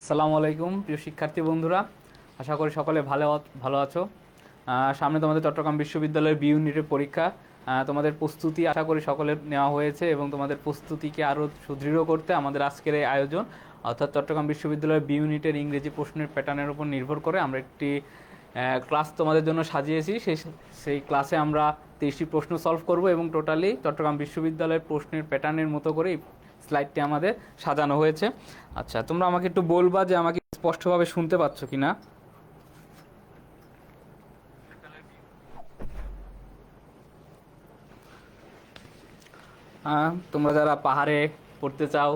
আসসালামু আলাইকুম প্রিয় শিক্ষার্থী বন্ধুরা, আশা করি সকলে ভালো আছো। সামনে তোমাদের চট্টগ্রাম বিশ্ববিদ্যালয়ের বি ইউনিটের পরীক্ষা। তোমাদের প্রস্তুতি আশা করি সকলের নেওয়া হয়েছে এবং তোমাদের প্রস্তুতিকে আরও সুদৃঢ় করতে আমাদের আজকের এই আয়োজন, অর্থাৎ চট্টগ্রাম বিশ্ববিদ্যালয়ের বি ইউনিটের ইংরেজি প্রশ্নের প্যাটার্নের উপর নির্ভর করে আমরা একটি ক্লাস তোমাদের জন্য সাজিয়েছি। সেই ক্লাসে আমরা 30টি প্রশ্ন সলভ করব এবং টোটালি চট্টগ্রাম বিশ্ববিদ্যালয়ের প্রশ্নের প্যাটার্নের মতো করে স্লাইডটি আমাদের সাজানো হয়েছে। আচ্ছা, তোমরা আমাকে একটু বলবা যে আমাকে স্পষ্টভাবে শুনতে পাচ্ছ কিনা। তোমরা যারা পাহাড়ে পড়তে চাও,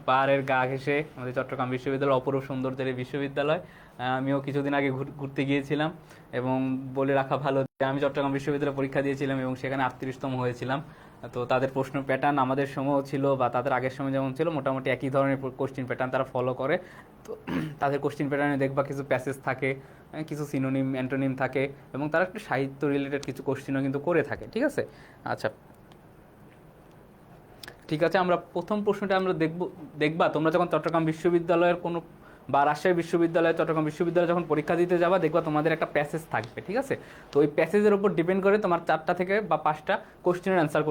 পাহাড়ের গা ঘেঁষে আমাদের চট্টগ্রাম বিশ্ববিদ্যালয় অপরূপ সৌন্দর্যের এই বিশ্ববিদ্যালয়। আমিও কিছুদিন আগে ঘুরতে গিয়েছিলাম এবং বলে রাখা ভালো যে আমি চট্টগ্রাম বিশ্ববিদ্যালয়ে পরীক্ষা দিয়েছিলাম এবং সেখানে 38তম হয়েছিলাম। তো তাদের প্রশ্ন প্যাটার্ন আমাদের সময় ছিল বা তাদের আগের সময় যেমন ছিল মোটামুটি একই ধরনের কোশ্চিন প্যাটার্ন তারা ফলো করে। তো তাদের কোশ্চিন প্যাটার্নে দেখবা কিছু প্যাসেজ থাকে, কিছু সিনোনিম অ্যান্টোনিম থাকে এবং তারা একটু সাহিত্য রিলেটেড কিছু কোশ্চিনও কিন্তু করে থাকে। ঠিক আছে, আচ্ছা ঠিক আছে, আমরা প্রথম প্রশ্নটা আমরা দেখবা তোমরা যখন চট্টগ্রাম বিশ্ববিদ্যালয়ের কোনো বা রাজশাহী বিশ্ববিদ্যালয় চট্টগ্রাম বিশ্ববিদ্যালয়ে যখন পরীক্ষা দিতে যাবা দেখবা তোমাদের একটা প্যাসেজ থাকবে। ঠিক আছে, তো ওই প্যাসেজের উপর ডিপেন্ড করে তোমার 4টা থেকে বা 5টা কোশ্চেনের অ্যান্সার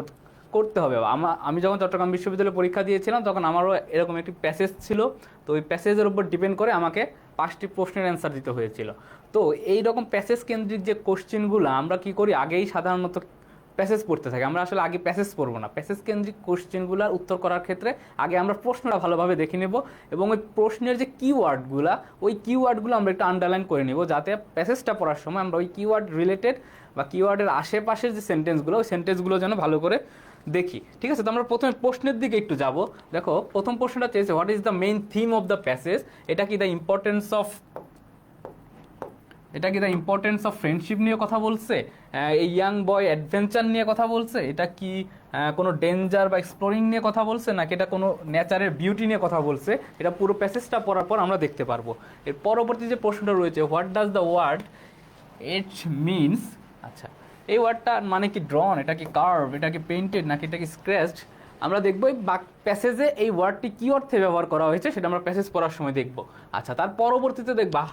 করতে হবে। আমি যখন চট্টগ্রাম বিশ্ববিদ্যালয়ে পরীক্ষা দিয়েছিলাম তখন আমারও এরকম একটি প্যাসেজ ছিল। তো ওই প্যাসেজের উপর ডিপেন্ড করে আমাকে 5টি প্রশ্নের অ্যান্সার দিতে হয়েছিল। তো এই রকম প্যাসেজ কেন্দ্রিক যে কোশ্চেনগুলো আমরা কি করি, আগেই সাধারণত প্যাসেজ পড়তে থাকি। আমরা আসলে আগে প্যাসেজ পড়বো না, প্যাসেজ কেন্দ্রিক কোশ্চেনগুলোর উত্তর করার ক্ষেত্রে আগে আমরা প্রশ্নটা ভালোভাবে দেখে নেব এবং ওই প্রশ্নের যে কিওয়ার্ডগুলো ওই কিওয়ার্ডগুলো আমরা একটু আন্ডারলাইন করে নেব, যাতে প্যাসেজটা পড়ার সময় আমরা ওই কিওয়ার্ড রিলেটেড বা কিওয়ার্ডের আশেপাশের যে সেন্টেন্সগুলো ওই সেন্টেন্সগুলো যেন ভালো করে দেখি। ঠিক আছে, তো আমরা প্রথমে প্রশ্নের দিকে একটু যাব। দেখো, প্রথম প্রশ্নটা চেয়েছে what is the main theme of the passage. এটা কি দ্য ইম্পর্টেন্স অফ ফ্রেন্ডশিপ নিয়ে কথা বলছে, এই ইয়াং বয় অ্যাডভেঞ্চার নিয়ে কথা বলছে, এটা কি কোনো ডেঞ্জার বা এক্সপ্লোরিং নিয়ে কথা বলছে, নাকি এটা কোনো নেচারের বিউটি নিয়ে কথা বলছে, এটা পুরো প্যাসেজটা পড়ার পর আমরা দেখতে পারবো। এর পরবর্তী যে প্রশ্নটা রয়েছে what does the word it means. আচ্ছা, এই ওয়ার্ডটার মানে কি ড্রন, এটা কি কার্ভ, এটা কি পেইন্টেড, নাকি এটা কি স্ক্র্যাচড। আমরা দেখবো এই প্যাসেজে এই ওয়ার্ডটি কী অর্থে ব্যবহার করা হয়েছে সেটা আমরা প্যাসেজ পড়ার সময় দেখবো। আচ্ছা, তার পরবর্তীতে দেখবা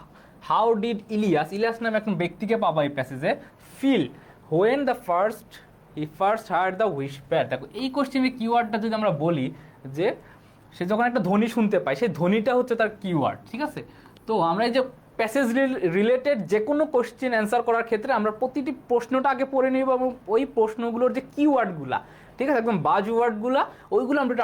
হাউ ডিড ইলিয়াস নামে একজন ব্যক্তিকে পাবা এই প্যাসেজে feel when the first heard the whisper. দেখো, এই কোশ্চেনের কিওয়ার্ডটা যদি আমরা বলি যে সে যখন একটা ধ্বনি শুনতে পায় সেই ধ্বনিটা হচ্ছে তার কিওয়ার্ড। ঠিক আছে, তো আমরা এই যে প্যাসেজ রিলেটেড যে কোনো কোশ্চেন অ্যান্সার করার ক্ষেত্রে আমরা প্রতিটি প্রশ্নটা আগে পড়ে নিব এবং ওই প্রশ্নগুলোর যে কিওয়ার্ডগুলা, ঠিক আছে, একদম বাজ ওয়ার্ডগুলা ওইগুলো আমরা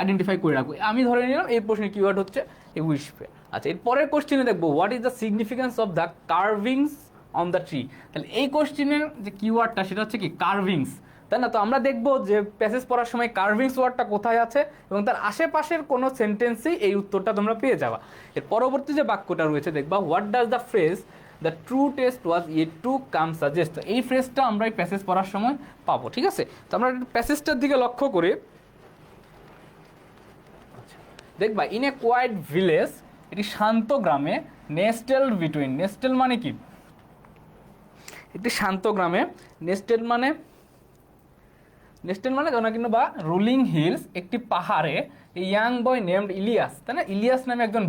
আইডেন্টিফাই করে রাখবো। আমি ধরে নিলাম এই প্রশ্নের কিওয়ার্ড হচ্ছে এই হুইসপার। আচ্ছা, এর পরের কোশ্চেনে দেখবো what is the significance of the কার্ভিংস on the tree. তাহলে এই কোশ্চেনের যে কিওয়ার্ডটা সেটা হচ্ছে কি কার্ভিংস, তাই না। তো আমরা দেখবো যে প্যাসেজ পড়ার সময় কার্ভিংস ওয়ার্ডটা কোথায় আছে এবং তার আশেপাশের কোনো সেন্টেন্সেই এই উত্তরটা তোমরা পেয়ে যাবা। এর পরবর্তী যে বাক্যটা রয়েছে দেখবা what does the phrase the true test was yet to come suggest. এই ফ্রেজটা আমরা এই প্যাসেজ পড়ার সময় পাবো। ঠিক আছে, তো আমরা প্যাসেজটার দিকে লক্ষ্য করে দেখবা ইন এ কোয়াইট ভিলেজ, এটি শান্ত গ্রামে, নেস্টেল বিটুইন, নেস্টেল মানে কি, একটি শান্ত গ্রামে, নেস্টেল মানে কিন্তু বা রুলিং হিলস, একটি পাহাড়ে ইয়াং বয় নেমড ইলিয়াস, তাই না, ইলিয়াস নামে একজন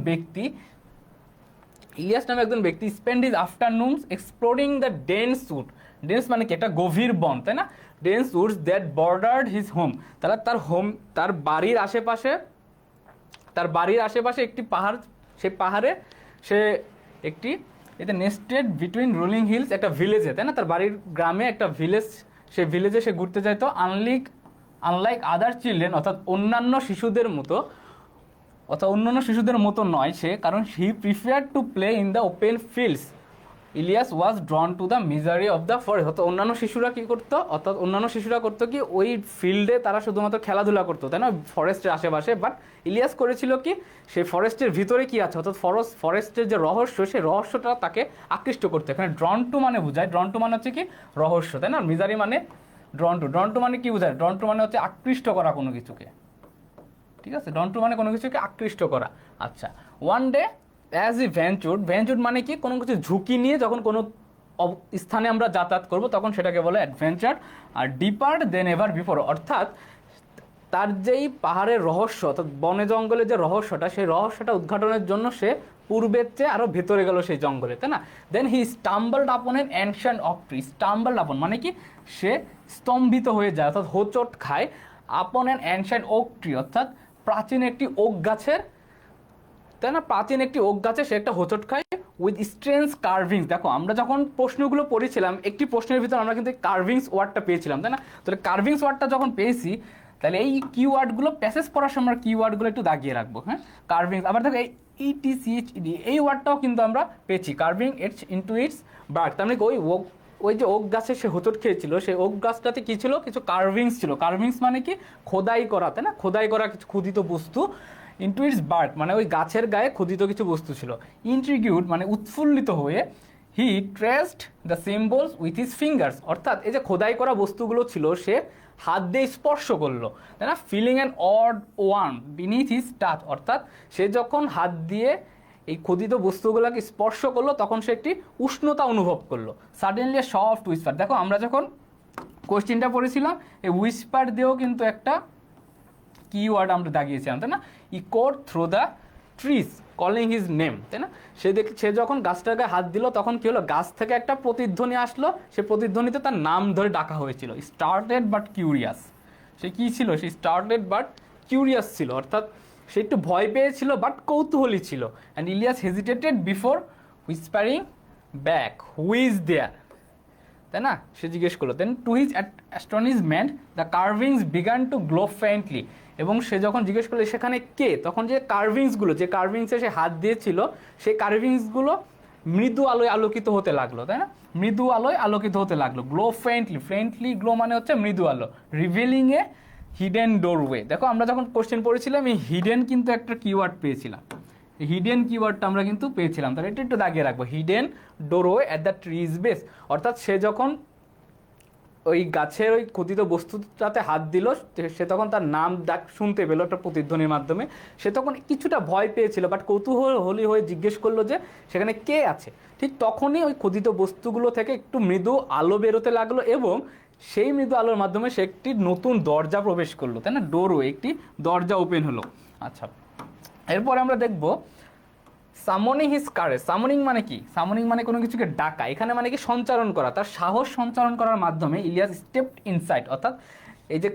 ব্যক্তি spend his afternoons exploring the dense wood. Dense মানে কি, একটা গভীর বন, তাই না, dense woods that bordered his home. তাহলে তার বাড়ির আশেপাশে একটি পাহাড়, সেই পাহাড়ে সে একটি এতে নেস্টেড বিটুইন রোলিং হিলস, একটা ভিলেজে, তাই না, তার বাড়ির গ্রামে একটা ভিলেজ, সেই ভিলেজে সে ঘুরতে যায়। তো আনলাইক আদার চিলড্রেন, অর্থাৎ অন্যান্য শিশুদের মতো নয় সে, কারণ he prefer to play in the open fields. Elias was drawn to the mystery of the forest. অর্থাৎ অন্যান্য শিশুরা করতো কি ওই ফিল্ডে তারা শুধুমাত্র খেলাধুলা করতো, তাই না, ফরেস্টের আশেপাশে। বাট ইলিয়াস করেছিল কি, সেই ফরেস্টের ভিতরে কি আছে, অর্থাৎ ফরেস্টের যে রহস্য, সেই রহস্যটা তাকে আকৃষ্ট করতো। এখানে ড্রন টু মানে বোঝায়, ড্রন টু মানে হচ্ছে কি রহস্য, তাই না, মিজারি মানে ড্রন টু মানে কি বোঝায়, ড্রন টু মানে হচ্ছে আকৃষ্ট করা কোনো কিছুকে। ঠিক আছে, ড্রন টু মানে কোনো কিছুকে আকৃষ্ট করা। আচ্ছা, ওয়ান ডে অ্যাজ ই ভেঞ্চুড মানে কি, কোনো কিছু ঝুঁকি নিয়ে যখন কোনো স্থানে আমরা যাতায়াত করব তখন সেটাকে বলে অ্যাডভেঞ্চার। আর ডিপার্ট দেন এভার বিফোর, অর্থাৎ তার যেই পাহাড়ের রহস্য অর্থাৎ বনে জঙ্গলের যে রহস্যটা, সেই রহস্যটা উদ্ঘাটনের জন্য সে পূর্বের চেয়ে আরও ভেতরে গেল সেই জঙ্গলে, তাই না? দেন হি স্টাম্বলড আপন এন অ্যানশিয়েন্ট ওক ট্রি। স্টাম্বলড আপন মানে কি, সে স্তম্ভিত হয়ে যায় অর্থাৎ হোঁচট খায়, আপন অ্যান অ্যানশিয়েন্ট ওক ট্রি অর্থাৎ প্রাচীন একটি ওক গাছের, তাই না? প্রাচীন একটি ওক গাছে সে একটা হোঁচট খায় উইথ স্ট্রেঞ্জ কার্ভিংস। দেখো আমরা যখন প্রশ্নগুলো পড়েছিলাম, একটি প্রশ্নের ভিতর আমরা কিন্তু কার্ভিংস ওয়ার্ডটা পেয়েছিলাম, তাই না? তাহলে কার্ভিংস ওয়ার্ডটা যখন পেয়েছি, তাহলে এই কিওয়ার্ডগুলো প্যাসেজ পড়ার সময় কিওয়ার্ডগুলো একটু দাগিয়ে রাখবো, হ্যাঁ? কার্ভিংস, আবার দেখো এই ইটিসিএইচইডি এই ওয়ার্ডটাও কিন্তু আমরা পেয়েছি, carving its into its bark. তার মানে ওই যে ওক গাছে সে হোঁচট খেয়েছিল, সেই ওক গাছটাতে কি ছিল, কিছু কার্ভিংস ছিল। কার্ভিংস মানে কি, খোদাই করা, তাই না? খোদাই করা কিছু ক্ষুদিত বস্তু। ইনটু ইটস বার্ক মানে ওই গাছের গায়ে ক্ষুদিত কিছু বস্তু ছিল। ইন্ট্রিগিউড মানে উৎফুল্লিত হয়ে, he traced the symbols with his fingers, অর্থাৎ এই যে খোদাই করা বস্তুগুলো ছিল সে হাত দিয়ে স্পর্শ করলো, তাই না? Feeling an odd warm beneath his touch, অর্থাৎ সে যখন হাত দিয়ে এই খোদিত বস্তুগুলোকে স্পর্শ করলো তখন সে একটি উষ্ণতা অনুভব করলো। সাডেনলি এ সফট উইসপার, দেখো আমরা যখন কোশ্চেনটা পড়েছিলাম এই উইসপার দিয়েও কিন্তু একটা কিওয়ার্ড আমরা দাগিয়েছিলাম, তাই না? Echoed through the trees calling his name, তাই না? সে যখন গাছটার গায়ে হাত দিল তখন কি হলো, গাছ থেকে একটা প্রতিধ্বনি আসলো, সে প্রতিধ্বনিতে তার নাম ধরে ডাকা হয়েছিল। স্টার্টেড বাট কিউরিয়াস, সে কী ছিল, সে স্টার্টেড বাট কিউরিয়াস ছিল, অর্থাৎ সে একটু ভয় পেয়েছিল বাট কৌতূহলী ছিল। And Elias hesitated before whispering back who is there, তাই না? সে জিজ্ঞেস করলো। Then to his astonishment the carvings began to glow faintly, এবং সে যখন জিজ্ঞেস করলো সেখানে কে, তখন যে কার্ভিংসগুলো, যে কার্ভিংসে সে হাত দিয়েছিল সেই কার্ভিংসগুলো মৃদু আলোয় আলোকিত হতে লাগলো, তাই না? মৃদু আলোয় আলোকিত হতে লাগলো। গ্লো ফেন্টলি, ফ্রেন্টলি গ্লো মানে হচ্ছে মৃদু আলো। রিভিলিং এ হিডেন ডোরওয়ে, দেখো আমরা যখন কোশ্চেন পড়েছিলাম এই হিডেন কিন্তু একটা কিওয়ার্ড পেয়েছিলাম, হিডেন কিওয়ার্ডটা আমরা কিন্তু পেয়েছিলাম, তাহলে এটা একটু দাগিয়ে রাখবো। Hidden doorway at the trees base, অর্থাৎ সে যখন ওই গাছের ওই কথিত বস্তুটাতে হাত দিল, সে তখন তার নাম ডাক শুনতে পেলো একটা প্রতিধ্বনির মাধ্যমে। সে তখন কিছুটা ভয় পেয়েছিল বাট কৌতূহলী হয়ে জিজ্ঞেস করলো যে সেখানে কে আছে। ঠিক তখনই ওই কথিত বস্তুগুলো থেকে একটু মৃদু আলো বেরোতে লাগলো এবং সেই মৃদু আলোর মাধ্যমে সে একটি নতুন দরজা প্রবেশ করলো, তাই না? ডোরওয়ে, একটি দরজা ওপেন হলো। আচ্ছা, এরপরে আমরা দেখব সামনিং হিজ কারেজ। সামনিং মানে কি? সামনিং মানে কোনো কিছুকে ডাকা, এখানে মানে কি সঞ্চারণ করা, তার সাহস সঞ্চারণ করার মাধ্যমে ইলিয়াস স্টেপড ইনসাইড, অর্থাৎ এই যে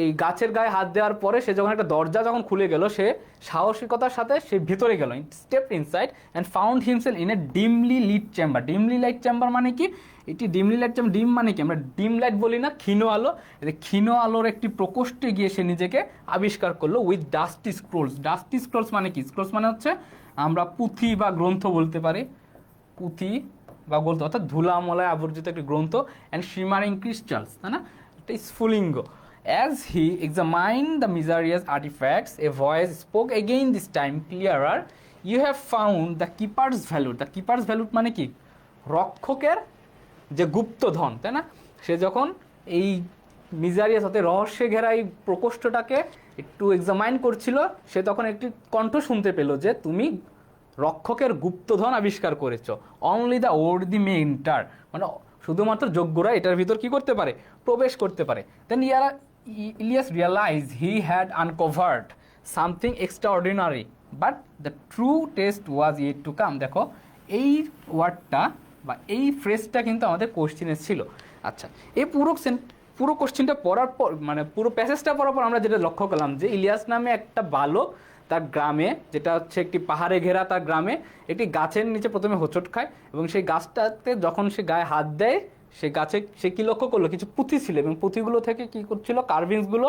এই গাছের গায়ে হাত দেওয়ার পরে সে যখন একটা দরজা যখন খুলে গেল, সে সাহসিকতার সাথে সে ভিতরে গেল, stepped inside and found himself in a dimly lit chamber. Dimly light chamber মানে কি? এটি ডিমলি লাইট চেম্বার, ডিম মানে কি? আমরা ডিম লাইট বলি না, ক্ষীণ আলো। ক্ষীণ আলোর একটি প্রকোষ্ঠে গিয়ে সে নিজেকে আবিষ্কার করলো with dusty scrolls. Dusty scrolls মানে কি? স্ক্রোলস মানে হচ্ছে আমরা পুঁথি বা গ্রন্থ বলতে পারি, পুঁথি বা গ্রন্থ অর্থাৎ ধুলামলায় আবর্জিত একটি গ্রন্থ। অ্যান্ড শিমারিং ক্রিস্টালস, তাই না? এটা স্ফুলিঙ্গ। As he examined the mysterious artifacts, a voice spoke again, this time clearer. You have found the keeper's value. The keeper's value মানে কি? রক্ষকের যে গুপ্তধন, তাই না? সে যখন এই মিজারিয়াস হতে রহস্যে ঘেরা এই প্রকোষ্ঠটাকে একটু এক্সামাইন করছিল, সে তখন একটি কণ্ঠ শুনতে পেল যে তুমি রক্ষকের গুপ্তধন আবিষ্কার করেছো। Only the worthy May enter, মানে শুধুমাত্র যোগ্যরা এটার ভিতর কি করতে পারে? প্রবেশ করতে পারে। Then Elias realize he had uncovered something extraordinary but the true test was yet to come. দেখো এই ওয়ার্ডটা বা এই ফ্রেজটা কিন্তু আমাদের কোশ্চেনে ছিল। আচ্ছা, এই পুরো কোশ্চেনটা পড়ার পর, মানে পুরো প্যাসেজটা পড়ার পর আমরা যেটা লক্ষ্য করলাম যে ইলিয়াস নামে একটা বালক তার গ্রামে, যেটা হচ্ছে একটি পাহাড়ে ঘেরা তার গ্রামে, একটি গাছের নিচে প্রথমে হোঁচট খায় এবং সেই গাছটাতে যখন সে গায়ে হাত দেয়, সে গাছে সে কী লক্ষ্য করলো? কিছু পুঁথি ছিল এবং পুঁথিগুলো থেকে কী করছিল? কার্ভিংসগুলো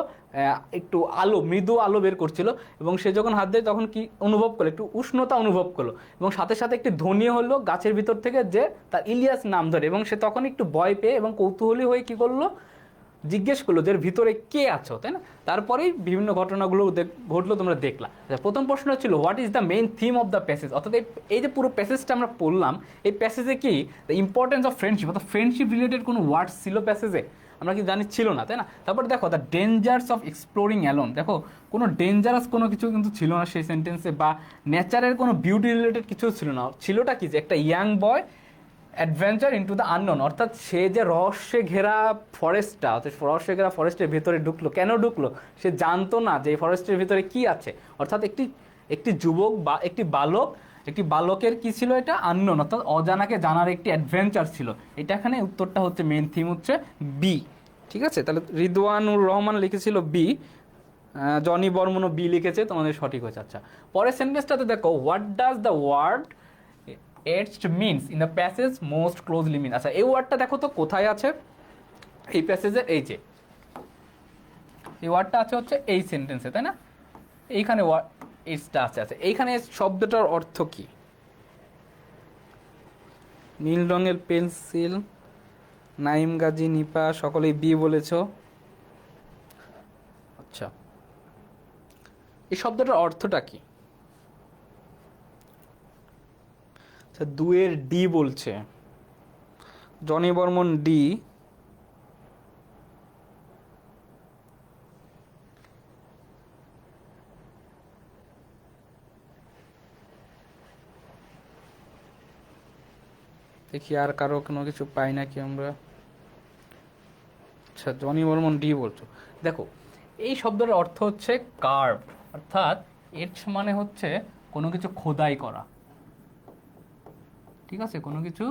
একটু আলো, মৃদু আলো বের করছিল এবং সে যখন হাত দেয় তখন কি অনুভব করলো? একটু উষ্ণতা অনুভব করলো এবং সাথে সাথে একটি ধ্বনি হলো গাছের ভিতর থেকে যে তার ইলিয়াস নাম ধরে, এবং সে তখন একটু ভয় পেয়ে এবং কৌতূহলী হয়ে কী করলো? জিজ্ঞেস করলো যে এর ভিতরে কে আছো, তাই না? তারপরেই বিভিন্ন ঘটনাগুলো ঘটলো, তোমরা দেখলা। প্রথম প্রশ্ন ছিল what is the main theme of the passage, অর্থাৎ এই যে পুরো প্যাসেজটা আমরা পড়লাম, এই প্যাসেজে কি দ্য ইম্পর্টেন্স অফ ফ্রেন্ডশিপ, অর্থাৎ ফ্রেন্ডশিপ রিলেটেড কোনো ওয়ার্ডস ছিল প্যাসেজে? আমরা কি জানি ছিল না, তাই না? তারপর দেখো the dangers of exploring alone, দেখো কোনো ডেঞ্জারাস কোনো কিছু কিন্তু ছিল না সেই সেন্টেন্সে, বা নেচারের কোনো বিউটি রিলেটেড কিছু ছিল না। ছিলটা কি? যে একটা young boy adventure into the unknown, অর্থাৎ সে যে রহস্যে ঘেরা ফরেস্টটা, অর্থাৎ রহস্যে ঘেরা ফরেস্টের ভেতরে ঢুকলো, কেন ঢুকলো? সে জানতো না যে এই ফরেস্টের ভিতরে কি আছে। অর্থাৎ একটি যুবক বা একটি বালকের কি ছিল, এটা আননোন, অর্থাৎ অজানাকে জানার একটি অ্যাডভেঞ্চার ছিল। এটা এখানে উত্তরটা হচ্ছে, মেন থিম হচ্ছে বি। ঠিক আছে, তাহলে রিদওয়ানুর রহমান লিখেছিল বি, জনি বর্মনও বি লিখেছে, তোমাদের সঠিক হয়েছে। আচ্ছা, পরের সেন্টেন্সটাতে দেখো, what does the word edged means in the passage most closely mean. আচ্ছা, এই ওয়ার্ডটা দেখো তো কোথায় আছে এই প্যাসেজের, এই যে এই ওয়ার্ডটা আছে হচ্ছে এই সেন্টেন্সে, তাই না? এইখানে এডজটা আছে। আচ্ছা, এইখানে শব্দটার অর্থ কি? নীল রঙের পেন্সিল, নাইম গাজী, নিপা সকলেই বি বলেছ। আচ্ছা, এই শব্দটার অর্থটা কি? আচ্ছা, দুয়ের ডি বলছে, জনি বর্মন ডি। দেখি আর কারো কোনো কিছু পাই নাকি আমরা। আচ্ছা, জনি বর্মন ডি বলছো। দেখো, এই শব্দটার অর্থ হচ্ছে কার্ভ, অর্থাৎ এডজ মানে হচ্ছে কোনো কিছু খোদাই করা। ঠিক আছে, কোনো কিছু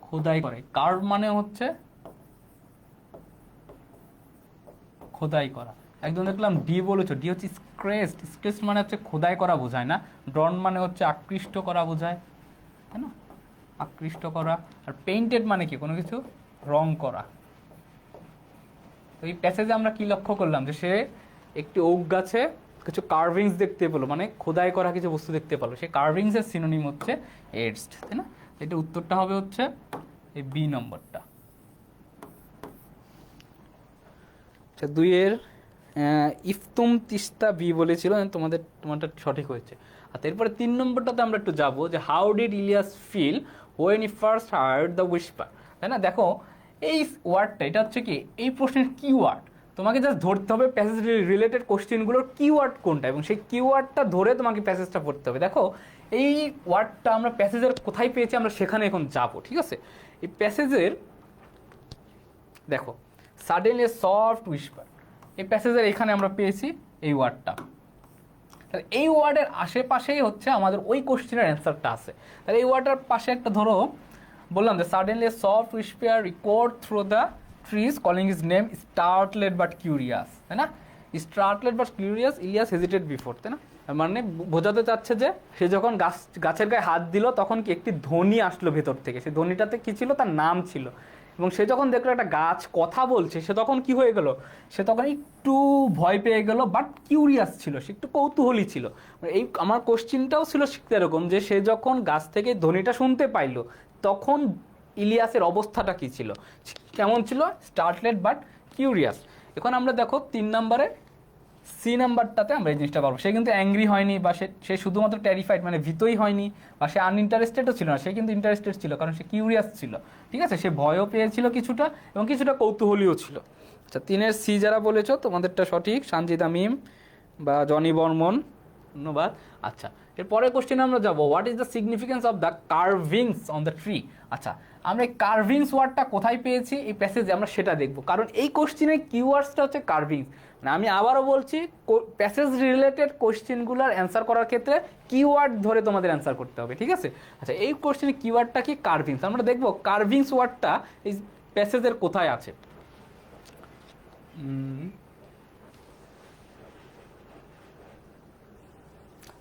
খোদাই করে। কার্ভ মানে হচ্ছে খোদাই করা। একদম দেখলাম ডি বলেছো, ডি হচ্ছে স্ক্রেচড। স্ক্রেচড মানে হচ্ছে খোদাই করা বোঝায় না। ড্রন মানে হচ্ছে আকৃষ্ট করা বোঝায়, তাই না? আকৃষ্ট করা। আর পেইন্টেড মানে কি? কোনো কিছু রং করা। তো এই প্যাসেজে আমরা কি লক্ষ্য করলাম, যে সে একটি ওক গাছে কিছু কার্ভিংস দেখতে পেলো, মানে খোদাই করা কিছু বস্তু দেখতে পেলো। সেই কার্ভিংসের সিনোনিম হচ্ছে এডজড, তাই না? এটা উত্তরটা হবে হচ্ছে এই বি নম্বরটা। আচ্ছা, দুইয়ের ইফতুম তিস্তা বি বলেছিল, তোমারটা সঠিক হয়েছে। আর এরপরে 3 নম্বরটাতে আমরা একটু যাবো, যে how did Elias feel when he first heard the whisper, তাই না? দেখো, এই ওয়ার্ডটা, এটা হচ্ছে কি এই প্রশ্নের কিওয়ার্ড। তোমাকে জাস্ট ধরতে হবে প্যাসেজ রিলেটেড কোশ্চেনগুলোর কিওয়ার্ড কোনটা, এবং সেই কিওয়ার্ডটা ধরে তোমাকে প্যাসেজটা পড়তে হবে। দেখো, এই ওয়ার্ডটা আমরা প্যাসেজের কোথায় পেয়েছি, আমরা সেখানে এখন যাবো। ঠিক আছে, এই প্যাসেজের দেখো, সাডেনলি সফট উইসপার, এই প্যাসেজের এখানে আমরা পেয়েছি এই ওয়ার্ডটা। তাহলে এই ওয়ার্ডের আশেপাশেই হচ্ছে আমাদের ওই কোশ্চেনের অ্যান্সারটা আছে। তাহলে এই ওয়ার্ডের পাশে একটা ধরো, বললাম যে suddenly soft whisper record through the trees calling his name startled but curious, তাই না? Startled but curious, Elias hesitated before, তাই না? মানে বোঝাতে চাচ্ছে যে সে যখন গাছের গায়ে হাত দিল, তখন কি একটি ধ্বনি আসলো ভেতর থেকে। সেই ধ্বনিটাতে কি ছিল? তার নাম ছিল। এবং সে যখন দেখলো একটা গাছ কথা বলছে, সে তখন কি হয়ে গেল? সে তখন একটু ভয় পেয়ে গেল, বাট কিউরিয়াস ছিল, সে একটু কৌতূহলী ছিল। এই আমার কোশ্চিনটাও ছিল শিখতে এরকম, যে সে যখন গাছ থেকে ধ্বনিটা শুনতে পাইলো, তখন ইলিয়াসের অবস্থাটা কি ছিল, কেমন ছিল? স্টার্টলেড বাট কিউরিয়াস। এখন আমরা দেখো 3 নম্বরে সি নাম্বারটাতে আমরা এই জিনিসটা পারবো। সে কিন্তু অ্যাংরি হয়নি, বা সে শুধুমাত্র টেরিফাইড মানে ভীতই হয়নি, বা সে আনইন্টারেস্টেডও ছিল না, সে কিন্তু ইন্টারেস্টেড ছিল, কারণ সে কিউরিয়াস ছিল। ঠিক আছে, সে ভয়ও পেয়েছিল কিছুটা, এবং কিছুটা কৌতূহলীও ছিল। আচ্ছা, 3-এর সি যারা বলেছো, তোমাদেরটা সঠিক, সানজিদা মিম বা জনি বর্মন, ধন্যবাদ। আচ্ছা, এর পরের কোশ্চেনে আমরা যাবো, what is the significance of the কার্ভিংস on the tree. আচ্ছা, আমরা এই কার্ভিংস ওয়ার্ডটা কোথায় পেয়েছি এই প্যাসেজে, আমরা সেটা দেখবো, কারণ এই কোশ্চেনের কিওয়ার্ডসটা হচ্ছে কার্ভিংস। মানে আমি আবারও বলছি, প্যাসেজ রিলেটেড কোশ্চেনগুলোর অ্যান্সার করার ক্ষেত্রে কিওয়ার্ড ধরে তোমাদের অ্যান্সার করতে হবে। ঠিক আছে, আচ্ছা, এই কোশ্চেনের কিওয়ার্ডটা কি? কার্ভিংস। আমরা দেখবো কার্ভিংস ওয়ার্ডটা এই প্যাসেজের কোথায় আছে।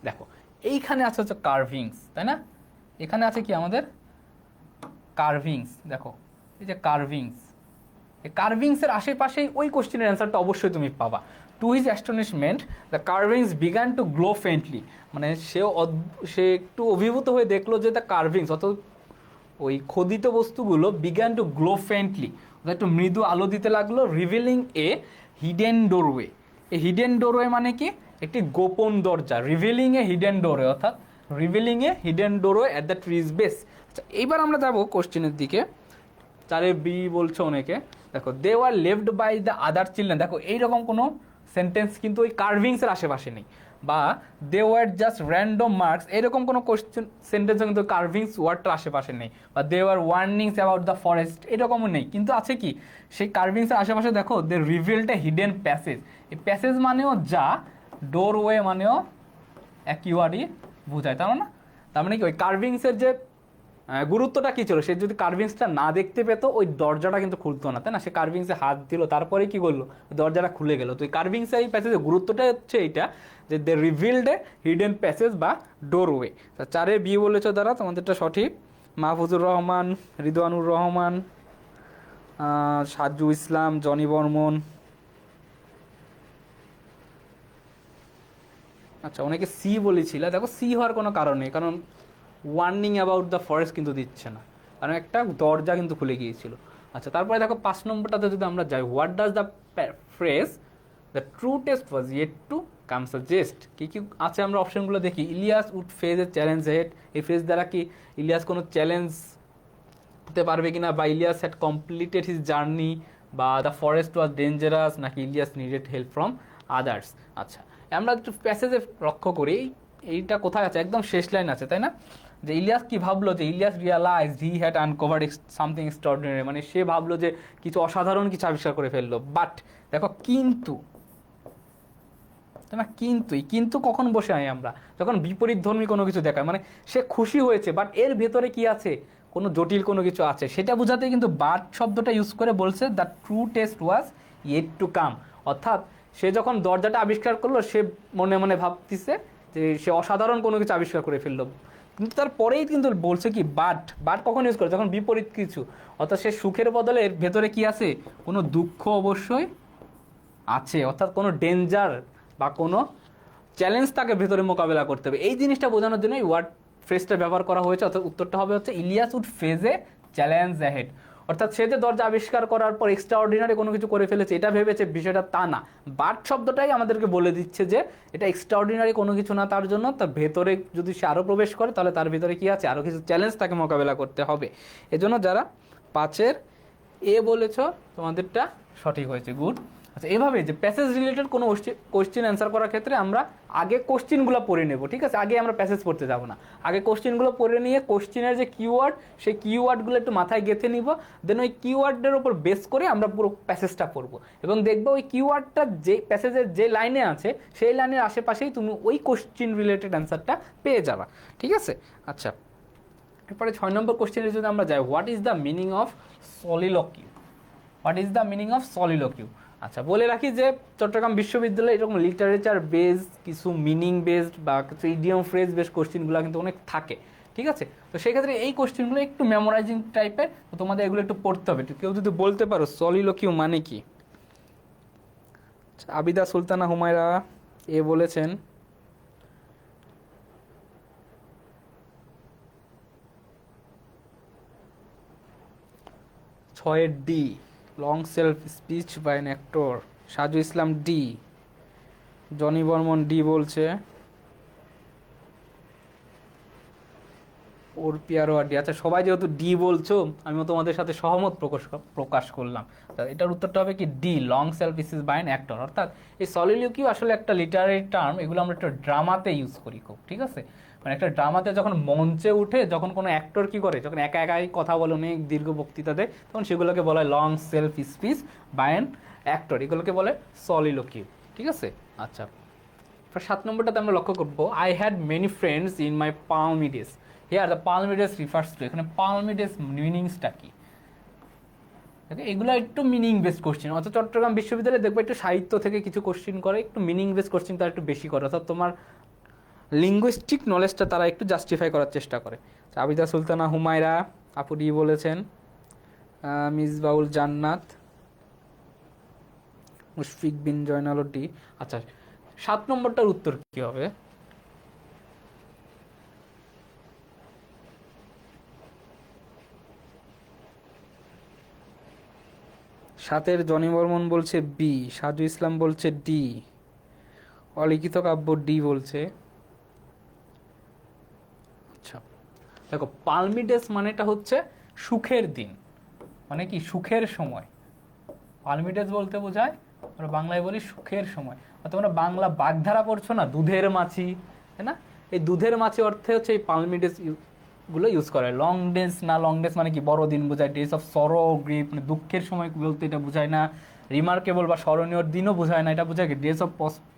দেখো, এইখানে আছে হচ্ছে কার্ভিংস, তাই না? এখানে আছে কি আমাদের কার্ভিংস। দেখো, এই যে কার্ভিংস, এই কার্ভিংসের আশেপাশেই ওই কোশ্চেনের অ্যান্সারটা অবশ্যই তুমি পাবা। To his astonishment the carvings began to glow faintly, মানে সে একটু অভিভূত হয়ে দেখলো যে দ্য কার্ভিংস, অর্থাৎ ওই খোদিত বস্তুগুলো বিগান টু গ্লো ফেন্টলি, একটু মৃদু আলো দিতে লাগলো, রিভিলিং এ হিডেন ডোরওয়ে। এই হিডেন ডোরওয়ে মানে কি? একটি গোপন দরজা। রিভিলিং এ হিডেন ডোরওয়ে, অর্থাৎ revealing A hidden doorway at the trees base. আচ্ছা, এইবার আমরা যাবো কোশ্চেনের দিকে। 4-এ বি বলছো অনেকে। দেখো, they were left by the other children. দেখো, এইরকম কোনো সেন্টেন্স কিন্তু ওই কার্ভিংসের আশেপাশে নেই। বা they were just random marks, এরকম কোনো কোশ্চেন সেন্টেন্সও কিন্তু কার্ভিংস ওয়ার্ডটার আশেপাশে নেই। বা they were warnings about the forest, এরকমও নেই। কিন্তু আছে কি, সেই কার্ভিংসের আশেপাশে দেখো they revealed a hidden passage. এই প্যাসেজ মানেও যা, ডোরওয়ে মানেও একই ওয়ার্ডই বোঝায়, তার না? তার মানে কি ওই কার্ভিংসের যে গুরুত্বটা কী ছিল, সে যদি কার্ভিংসটা না দেখতে পেতো ওই দরজাটা কিন্তু খুলতো না, তাই না? সে কার্ভিংসে হাত দিল, তারপরে কি করলো, দরজাটা খুলে গেল। তো এই কার্ভিংসের এই প্যাসেজের গুরুত্বটা হচ্ছে এইটা, যে দে রিভিলড এ হিডেন প্যাসেজ বা ডোরওয়ে। তা 4-এ বি বলেছ দ্বারা তোমাদেরটা সঠিক। মাহফুজুর রহমান, রিদওয়ানুর রহমান, সাজু ইসলাম, জনি বর্মন। আচ্ছা, অনেকে সি বলেছিল, দেখো সি হওয়ার কোনো কারণ নেই, কারণ ওয়ার্নিং অ্যাবাউট দ্য ফরেস্ট কিন্তু দিচ্ছে না, কারণ একটা দরজা কিন্তু খুলে গিয়েছিল। আচ্ছা, তারপরে দেখো 5 নম্বরটাতে যদি আমরা যাই, what does the phrase the true test was yet to come suggest, কী কী আছে আমরা অপশনগুলো দেখি। Elias would face a challenge ahead, এই ফ্রেজ দ্বারা কি ইলিয়াস কোনো চ্যালেঞ্জ হতে পারবে কিনা, বা Elias had completed his journey, বা দ্য ফরেস্ট ওয়াজ ডেঞ্জারাস, নাকি Elias needed help from others. আচ্ছা, আমরা একটু প্যাসেজে লক্ষ্য করি, এইটা কোথায় আছে, একদম শেষ লাইন আছে, তাই না? যে ইলিয়াস কি ভাবলো, যে Elias realize he had uncovered something extraordinary, মানে সে ভাবলো যে কিছু অসাধারণ কিছু আবিষ্কার করে ফেললো। বাট দেখো কিন্তু, তাই না? কিন্তু কখন বসে আই আমরা, যখন বিপরীত ধর্মী কোনো কিছু দেখায়, মানে সে খুশি হয়েছে বাট এর ভেতরে কি আছে, কোনো জটিল কোনো কিছু আছে, সেটা বোঝাতে কিন্তু বাট শব্দটা ইউজ করে বলছে the true test was yet to come. অর্থাৎ সে যখন দরজাটা আবিষ্কার করলো, সে মনে মনে ভাবতেছে যে সে অসাধারণ কোনো কিছু আবিষ্কার করে ফেললো, কিন্তু তারপরেই কিন্তু বলছে কি বাট কখন ইউজ করে, যখন বিপরীত কিছু, অর্থাৎ সে সুখের বদলে এর ভেতরে কি আছে, কোনো দুঃখ অবশ্যই আছে, অর্থাৎ কোনো ডেঞ্জার বা কোনো চ্যালেঞ্জ তাকে ভেতরে মোকাবেলা করতে হবে। এই জিনিসটা বোঝানোর জন্য এই ওয়ার্ড ফ্রেজটা ব্যবহার করা হয়েছে। অর্থাৎ উত্তরটা হবে হচ্ছে Ilias would face a challenge ahead. অর্থাৎ সে যে দরজা আবিষ্কার করার পর এক্সট্রা অর্ডিনারি কোনো কিছু করে ফেলেছে এটা ভেবেছে, বিষয়টা তা না। বাট শব্দটাই আমাদেরকে বলে দিচ্ছে যে এটা এক্সট্রা অর্ডিনারি কোনো কিছু না, তার জন্য তার ভেতরে যদি সে আরও প্রবেশ করে তাহলে তার ভিতরে কি আছে, আরও কিছু চ্যালেঞ্জ তাকে মোকাবেলা করতে হবে। এজন্য যারা 5-এর এ বলেছ তোমাদেরটা সঠিক হয়েছে, গুড। আচ্ছা, এভাবে যে প্যাসেজ রিলেটেড কোনো কোশ্চেন অ্যান্সার করার ক্ষেত্রে আমরা আগে কোশ্চেনগুলো পড়ে নেব, ঠিক আছে? আগে আমরা প্যাসেজ পড়তে যাব না, আগে কোশ্চেনগুলো পড়ে নিয়ে কোশ্চেনের যে কিওয়ার্ড, সেই কিওয়ার্ডগুলো একটু মাথায় গেঁথে নিব, দেন ওই কিওয়ার্ডের উপর বেস করে আমরা পুরো প্যাসেজটা পড়বো, এবং দেখবো ওই কিওয়ার্ডটা যে প্যাসেজের যে লাইনে আছে সেই লাইনের আশেপাশেই তুমি ওই কোশ্চেন রিলেটেড অ্যান্সারটা পেয়ে যাবা, ঠিক আছে? আচ্ছা, এরপরে 6 নম্বর কোশ্চেনে যদি আমরা যাই, what is the meaning of soliloquy, what is the meaning of soliloquy. আচ্ছা, বলে রাখি যে চট্টগ্রাম বিশ্ববিদ্যালয়ে এরকম লিটারেচার বেসড কিছু মিনিং বেসড বা কিছু ইডিয়ম ফ্রেজ বেসড কোশ্চেনগুলো কিন্তু অনেক থাকে, ঠিক আছে? তো সেক্ষেত্রে এই কোশ্চেনগুলো একটু মেমোরাইজিং টাইপের, তো তোমাদের এগুলো একটু পড়তে হবে। কেউ যদি বলতে পারো সলিলকিউ মানে কি? আবিদা সুলতানা হুমায়রা এ বলেছেন, ছয়ের D, long self speech by an actor. Saju Islam D, Jony Barman D বলছে, ওর পিয়ারোয়া ডি। আচ্ছা, সবাই যেহেতু ডি বলছো, আমিও তোমাদের সাথে সহমত প্রকাশ করলাম। এটার উত্তরটা হবে কি D, long self speech by an actor. অর্থাৎ এই সলিলকিউ আসলে একটা লিটারারি টার্ম, এগুলো আমরা একটা ড্রামাতে ইউজ করি খুব, ঠিক আছে? মানে একটা ড্রামাতে যখন মঞ্চে উঠে, যখন কোনো অ্যাক্টর কি করে, যখন একা একাই কথা বলে অনেক দীর্ঘ বক্তৃতা দেয়, তখন সেগুলোকে বলা হয় long self speech by an actor, এগুলোকে বলে সলিলকিউ, ঠিক আছে? আচ্ছা, 7 নম্বরটাতে আমরা লক্ষ্য করবো, I had many friends in my palmy days. Here the palmy days refers to, এখানে পালমি ডেজ মিনিংসটা কি? এগুলো একটু মিনিং বেসড কোশ্চেন। অর্থাৎ চট্টগ্রাম বিশ্ববিদ্যালয়ে দেখবে একটু সাহিত্য থেকে কিছু কোশ্চেন করে, একটু মিনিং বেসড কোশ্চেন তারা একটু বেশি করে, অর্থাৎ তোমার লিঙ্গুইস্টিক নলেজটা তারা একটু জাস্টিফাই করার চেষ্টা করে। আবিদা সুলতানা হুমায়রা আপু ডি বলেছেন, মিসবাউল জান্নাত, মুশফিক বিন জয়নাল ডি। আচ্ছা, 7 নম্বরটার উত্তর কি হবে? সাতের জনি বর্মন বলছে বি, সাজু ইসলাম বলছে ডি, অলিখিত কাব্য ডি বলছে। আচ্ছা, দেখো পালমি ডেজ মানেটা হচ্ছে সুখের দিন, মানে কি সুখের সময়। পালমি ডেজ বলতে বোঝায় আমরা বাংলায় বলি সুখের সময়। তোমরা বাংলা বাগধারা পড়ছো না, দুধের মাছি, তাই না? এই দুধের মাছি অর্থে হচ্ছে এই পালমি ডেজ গুলো ইউজ করে। লং ডেজ না, লং ডেজ মানে কি বড় দিন বোঝায়, ডেজ অফ সরো গ্রিপ মানে দুঃখের সময় বলতে এটা বোঝায় না, রিমার্কেবল বা স্মরণীয় দিনও বোঝায় না, এটা বোঝায় কি days of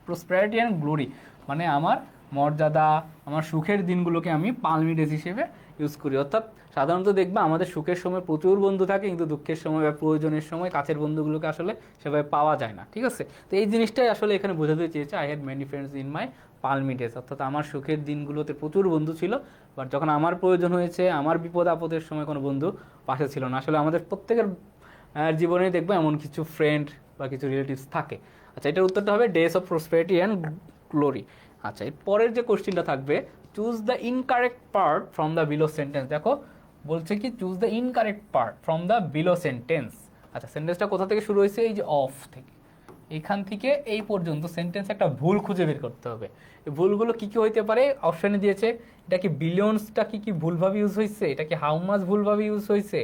prosperity and glory, মানে আমার মর্যাদা, আমার সুখের দিনগুলোকে আমি পালমি ডেজ হিসেবে ইউজ করি। অর্থাৎ সাধারণত দেখবা আমাদের সুখের সময় প্রচুর বন্ধু থাকে, কিন্তু দুঃখের সময় বা প্রয়োজনের সময় কাছের বন্ধুগুলোকে আসলে সেভাবে পাওয়া যায় না, ঠিক আছে? তো এই জিনিসটাই আসলে এখানে বোঝাতে চেয়েছে, I had many friends in my palmy days, অর্থাৎ আমার সুখের দিনগুলোতে প্রচুর বন্ধু ছিল, বাট যখন আমার প্রয়োজন হয়েছে, আমার বিপদ আপদের সময় কোনো বন্ধু পাশে ছিল না। আসলে আমাদের প্রত্যেকের জীবনে দেখবো এমন কিছু ফ্রেন্ড বা কিছু রিলেটিভস থাকে। আচ্ছা, এটার উত্তরটা হবে days of prosperity and glory. আচ্ছা, এর পরের যে কোশ্চেনটা থাকবে, choose the incorrect part from the below sentence. দেখো বলছে কি choose the incorrect part from the below sentence. আচ্ছা, সেন্টেন্সটা কোথা থেকে শুরু হয়েছে? এই যে অফ থেকে, এখান থেকে এই পর্যন্ত সেন্টেন্স একটা ভুল খুঁজে বের করতে হবে। এই ভুলগুলো কী কী হইতে পারে? অপশানে দিয়েছে, এটা কি বিলিয়নসটা কি ভুলভাবে ইউজ হয়েছে, এটা কি হাউ মাচ ভুলভাবে ইউজ হয়েছে,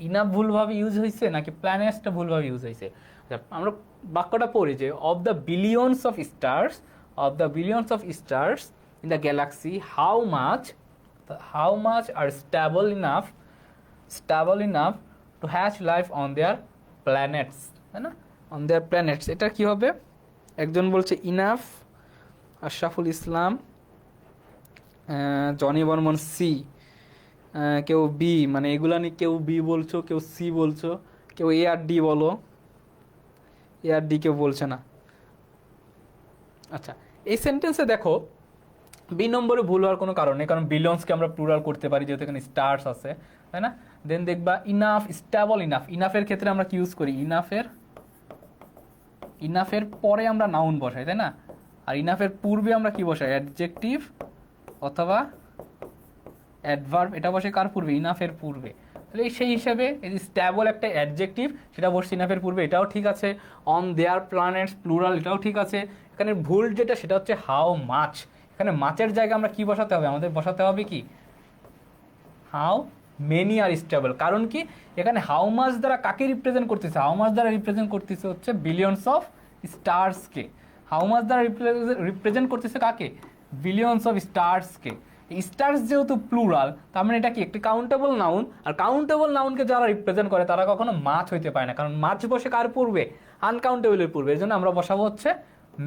ইনাফ ভুলভাবে ইউজ হয়েছে, নাকি প্ল্যানেটসটা ভুলভাবে ইউজ হয়েছে। আচ্ছা, আমরা বাক্যটা পড়ি যে of the billions of stars, of the billions of stars in the galaxy, how much are stable enough to hatch life on their planets, তাই না? on their planets, এটা কি হবে? একজন বলছে enough, Ashraful Islam, Johnny Barman C, কেউ বি, মানে এগুলা নিয়ে কেউ বি বলছো, কেউ সি বলছো, কেউ এ আর ডি বলো, এ আর ডি কেউ বলছে না। আচ্ছা, এই সেন্টেন্সে দেখো বি নম্বরে ভুল হওয়ার কোনো কারণ নেই, কারণ বিলিয়ন্সকে আমরা প্লুরাল করতে পারি যেহেতু এখানে স্টার্স আছে, তাই না? দেন দেখবা ইনাফ, স্টেবল ইনাফ, ইনাফের ক্ষেত্রে আমরা কি ইউজ করি? ইনাফের পরে আমরা নাউন বসাই, তাই না? আর ইনাফের পূর্বে আমরা কি বসাই? অ্যাডজেক্টিভ অথবা অ্যাডভার্ব, এটা বসে কার পূর্বে? ইনাফের পূর্বে। তাহলে সেই হিসাবে এই যে স্ট্যাবল একটা অ্যাডজেক্টিভ, সেটা বসছে ইনাফের পূর্বে, এটাও ঠিক আছে। অন দেয়ার প্ল্যানেটস প্লুরাল, এটাও ঠিক আছে। এখানে ভুল যেটা সেটা হচ্ছে হাউ মাচ, এখানে মাচের জায়গায় আমরা কি বসাতে হবে? আমাদের বসাতে হবে কি হাউ মেনি আর স্টেবল। কারণ কি এখানে হাউ মাচ দ্বারা কাকে রিপ্রেজেন্ট করতেছে? হাউ মাচ দ্বারা রিপ্রেজেন্ট করতেছে হচ্ছে বিলিয়নস অফ স্টার্সকে। হাউ মাচ দ্বারা রিপ্রেজেন্ট করতেছে কাকে? বিলিয়নস অফ স্টার্সকে। স্টার্স যেহেতু প্লুরাল, তার মানে এটা কি একটি কাউন্টেবল নাউন, আর কাউন্টেবল নাউনকে যারা রিপ্রেজেন্ট করে তারা কখনো মাছ হইতে পারে না, কারণ মাছ বসে কার পূর্বে? আনকাউন্টেবলের পূর্বে। এর জন্য আমরা বসাবো হচ্ছে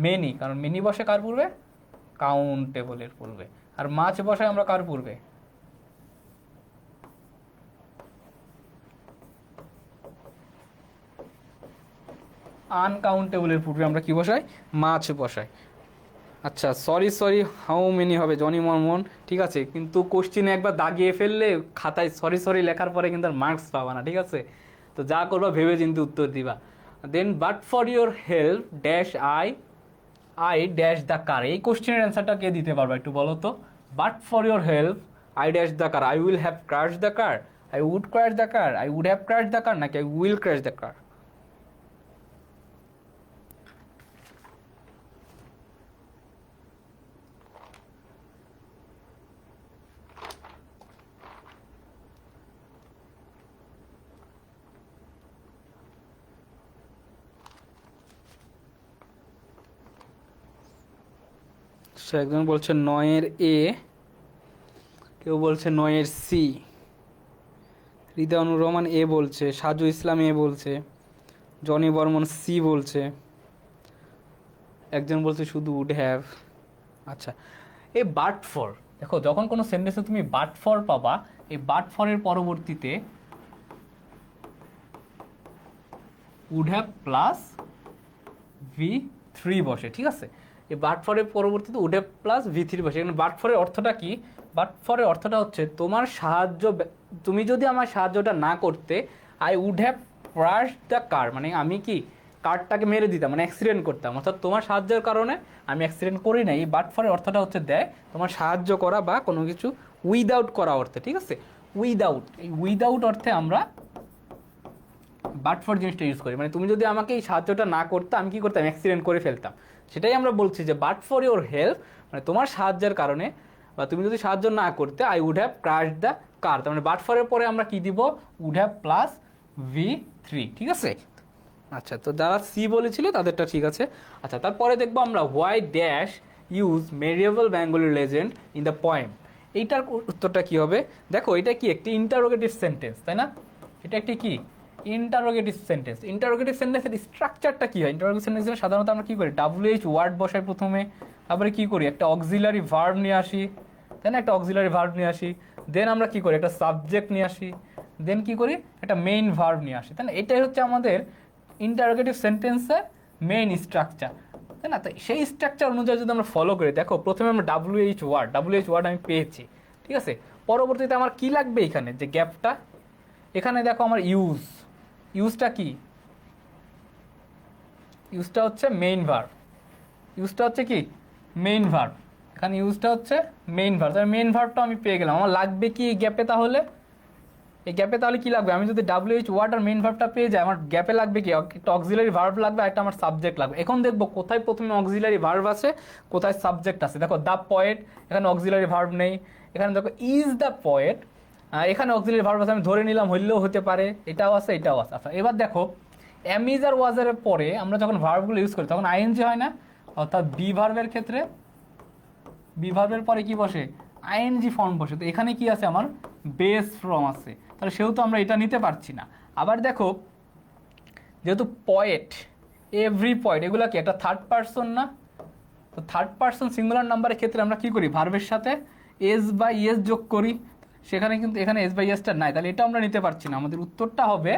মেনি, কারণ মেনি বসে কার পূর্বে? কাউন্টেবলের পূর্বে। আর মাছ বসায় আমরা কার পূর্বে? আনকাউন্টেবলের পূর্বে আমরা কি বসাই? মাছ বসাই। আচ্ছা, সরি হাউ মেনি হবে জনি মর্মন, ঠিক আছে, কিন্তু কোশ্চিনে একবার দাগিয়ে ফেললে খাতায় সরি লেখার পরে কিন্তু আর মার্কস পাবা না, ঠিক আছে? তো যা করবা ভেবে চিন্তে উত্তর দিবা। Then but for your help dash I dash the car, এই কোশ্চেনের অ্যান্সারটা কে দিতে পারবা একটু বলো তো? But for your help I dash the car, I will have crash the car, I would crash the car, I would have crash the car, নাকি I will crash the car? একজন বলছে 9-এর এ, কেউ বলছে 9-এর সি, হৃদয়ানুর রহমান এ বলছে, সাজু ইসলাম এ বলছে, Johnny Barman C বলছে, একজন বলছে শুধু উড হ্যাভ। আচ্ছা, এই বাট ফর, দেখো যখন কোনো সেন্টেন্সে তুমি বাট ফর পাবা, এই বাট ফরের পরবর্তীতে উড হ্যাভ প্লাস V3 বসে, ঠিক আছে? এই বাট ফরের পরবর্তীতে উড হ্যাভ প্লাস V3 বসে। এখানে বাট ফরের অর্থটা কি? বাট ফরের অর্থটা হচ্ছে তোমার সাহায্য, তুমি যদি আমার সাহায্যটা না করতে, I would have crash the car, মানে আমি কি কারটাকে মেরে দিতাম, মানে অ্যাক্সিডেন্ট করতাম। অর্থাৎ তোমার সাহায্যের কারণে আমি অ্যাক্সিডেন্ট করি না। এই বাট ফরের অর্থটা হচ্ছে দেয় তোমার সাহায্য করা বা কোনো কিছু উইদাউট করা অর্থে, ঠিক আছে? উইদাউট, এই উইদাউট অর্থে আমরা বাট ফর জিনিসটা ইউজ করি, মানে তুমি যদি আমাকে এই সাহায্যটা না করতে, আমি কি করতাম? অ্যাক্সিডেন্ট করে ফেলতাম। সেটাই আমরা বলছি যে বাট ফর ইউর হেল্প, মানে তোমার সাহায্যের কারণে বা তুমি যদি সাহায্য না করতে, I would have crash the car, তার মানে বাট ফরের পরে আমরা কি দিব? উড হ্যাভ প্লাস V3, ঠিক আছে? আচ্ছা, তো যারা সি বলেছিল তাদেরটা ঠিক আছে। আচ্ছা, তারপরে দেখবো আমরা why dash use মেডিয়েভাল Bengali legend in the poem. এইটার উত্তরটা কি হবে? দেখো, এটা কি একটি ইন্টারোগেটিভ সেন্টেন্স, তাই না? এটা একটি কি ইন্টারোগেটিভ সেন্টেন্স। ইন্টারোগেটিভ সেন্টেন্সের স্ট্রাকচারটা কি হয়? ইন্টারোগেটিভ সেন্টেন্সে সাধারণত আমরা কি করি? WH ওয়ার্ড বসাই প্রথমে, তারপরে কি করি? একটা অক্সিলারি ভার্ব নিয়ে আসি, তাই না? একটা অক্সিলারি ভার্ব নিয়ে আসি, দেন আমরা কি করি? একটা সাবজেক্ট নিয়ে আসি, দেন কি করি? একটা মেইন ভার্ব নিয়ে আসি, তাই না? এটাই হচ্ছে আমাদের ইন্টারোগেটিভ সেন্টেন্সের মেইন স্ট্রাকচার, তাই না? তো সেই স্ট্রাকচার অনুযায়ী যদি আমরা ফলো করি, দেখো প্রথমে আমরা WH ওয়ার্ড আমি পেয়েছি, ঠিক আছে? পরবর্তীতে আমার কি লাগবে? এখানে যে গ্যাপটা, এখানে দেখো আমার ইউজটা কি? ইউজটা হচ্ছে মেইন ভার্ব। ইউজটা হচ্ছে কি? Main verb. এখানে ইউজটা হচ্ছে মেইন ভার্ব। তাহলে মেইন ভার্বটা আমি পেয়ে গেলাম। আমার লাগবে কি এই গ্যাপে? তাহলে এই গ্যাপে তাহলে কি লাগবে? আমি যদি WH ওয়ার্ড আর মেইন ভার্বটা পেয়ে যাই, আমার গ্যাপে লাগবে কি? একটা অক্সিলারি ভার্ব লাগবে, আর একটা আমার সাবজেক্ট লাগবে। এখন দেখবো কোথায় প্রথমে অক্সিলারি ভার্ব আছে, কোথায় সাবজেক্ট আছে। দেখো দ্য পয়েট, এখানে অক্সিলারি ভার্ব নেই। এখানে দেখো ইজ দ্য পয়েট, এখানে অক্সিলারি ভার্ব আছে, আমি ধরে নিলাম, হইলেও হতে পারে, এটাও আছে, এটাও আছে। আচ্ছা, এবার দেখো এম ইজ আর ওয়াজের পরে আমরা যখন ভার্বগুলো ইউজ করি তখন আইএনজি হয় না? অর্থাৎ বি ভার্বের ক্ষেত্রে বি ভার্বের পরে কি বসে? আইএনজি ফর্ম বসে। তো এখানে কি আছে? আমার বেস ফর্ম আছে, তাহলে সেহেতু আমরা এটা নিতে পারছি না। আবার দেখো, যেহেতু পয়েট, এভরি পয়েট, এগুলো কি একটা থার্ড পার্সন না? তো থার্ড পার্সন সিঙ্গুলার নাম্বারের ক্ষেত্রে আমরা কি করি? ভার্বের সাথে এস বা ইএস যোগ করি, সেখানে কিন্তু এখানে এস বা ইএসটা নাই, তাহলে এটা আমরা নিতে পারছি না। আমাদের উত্তরটা হবে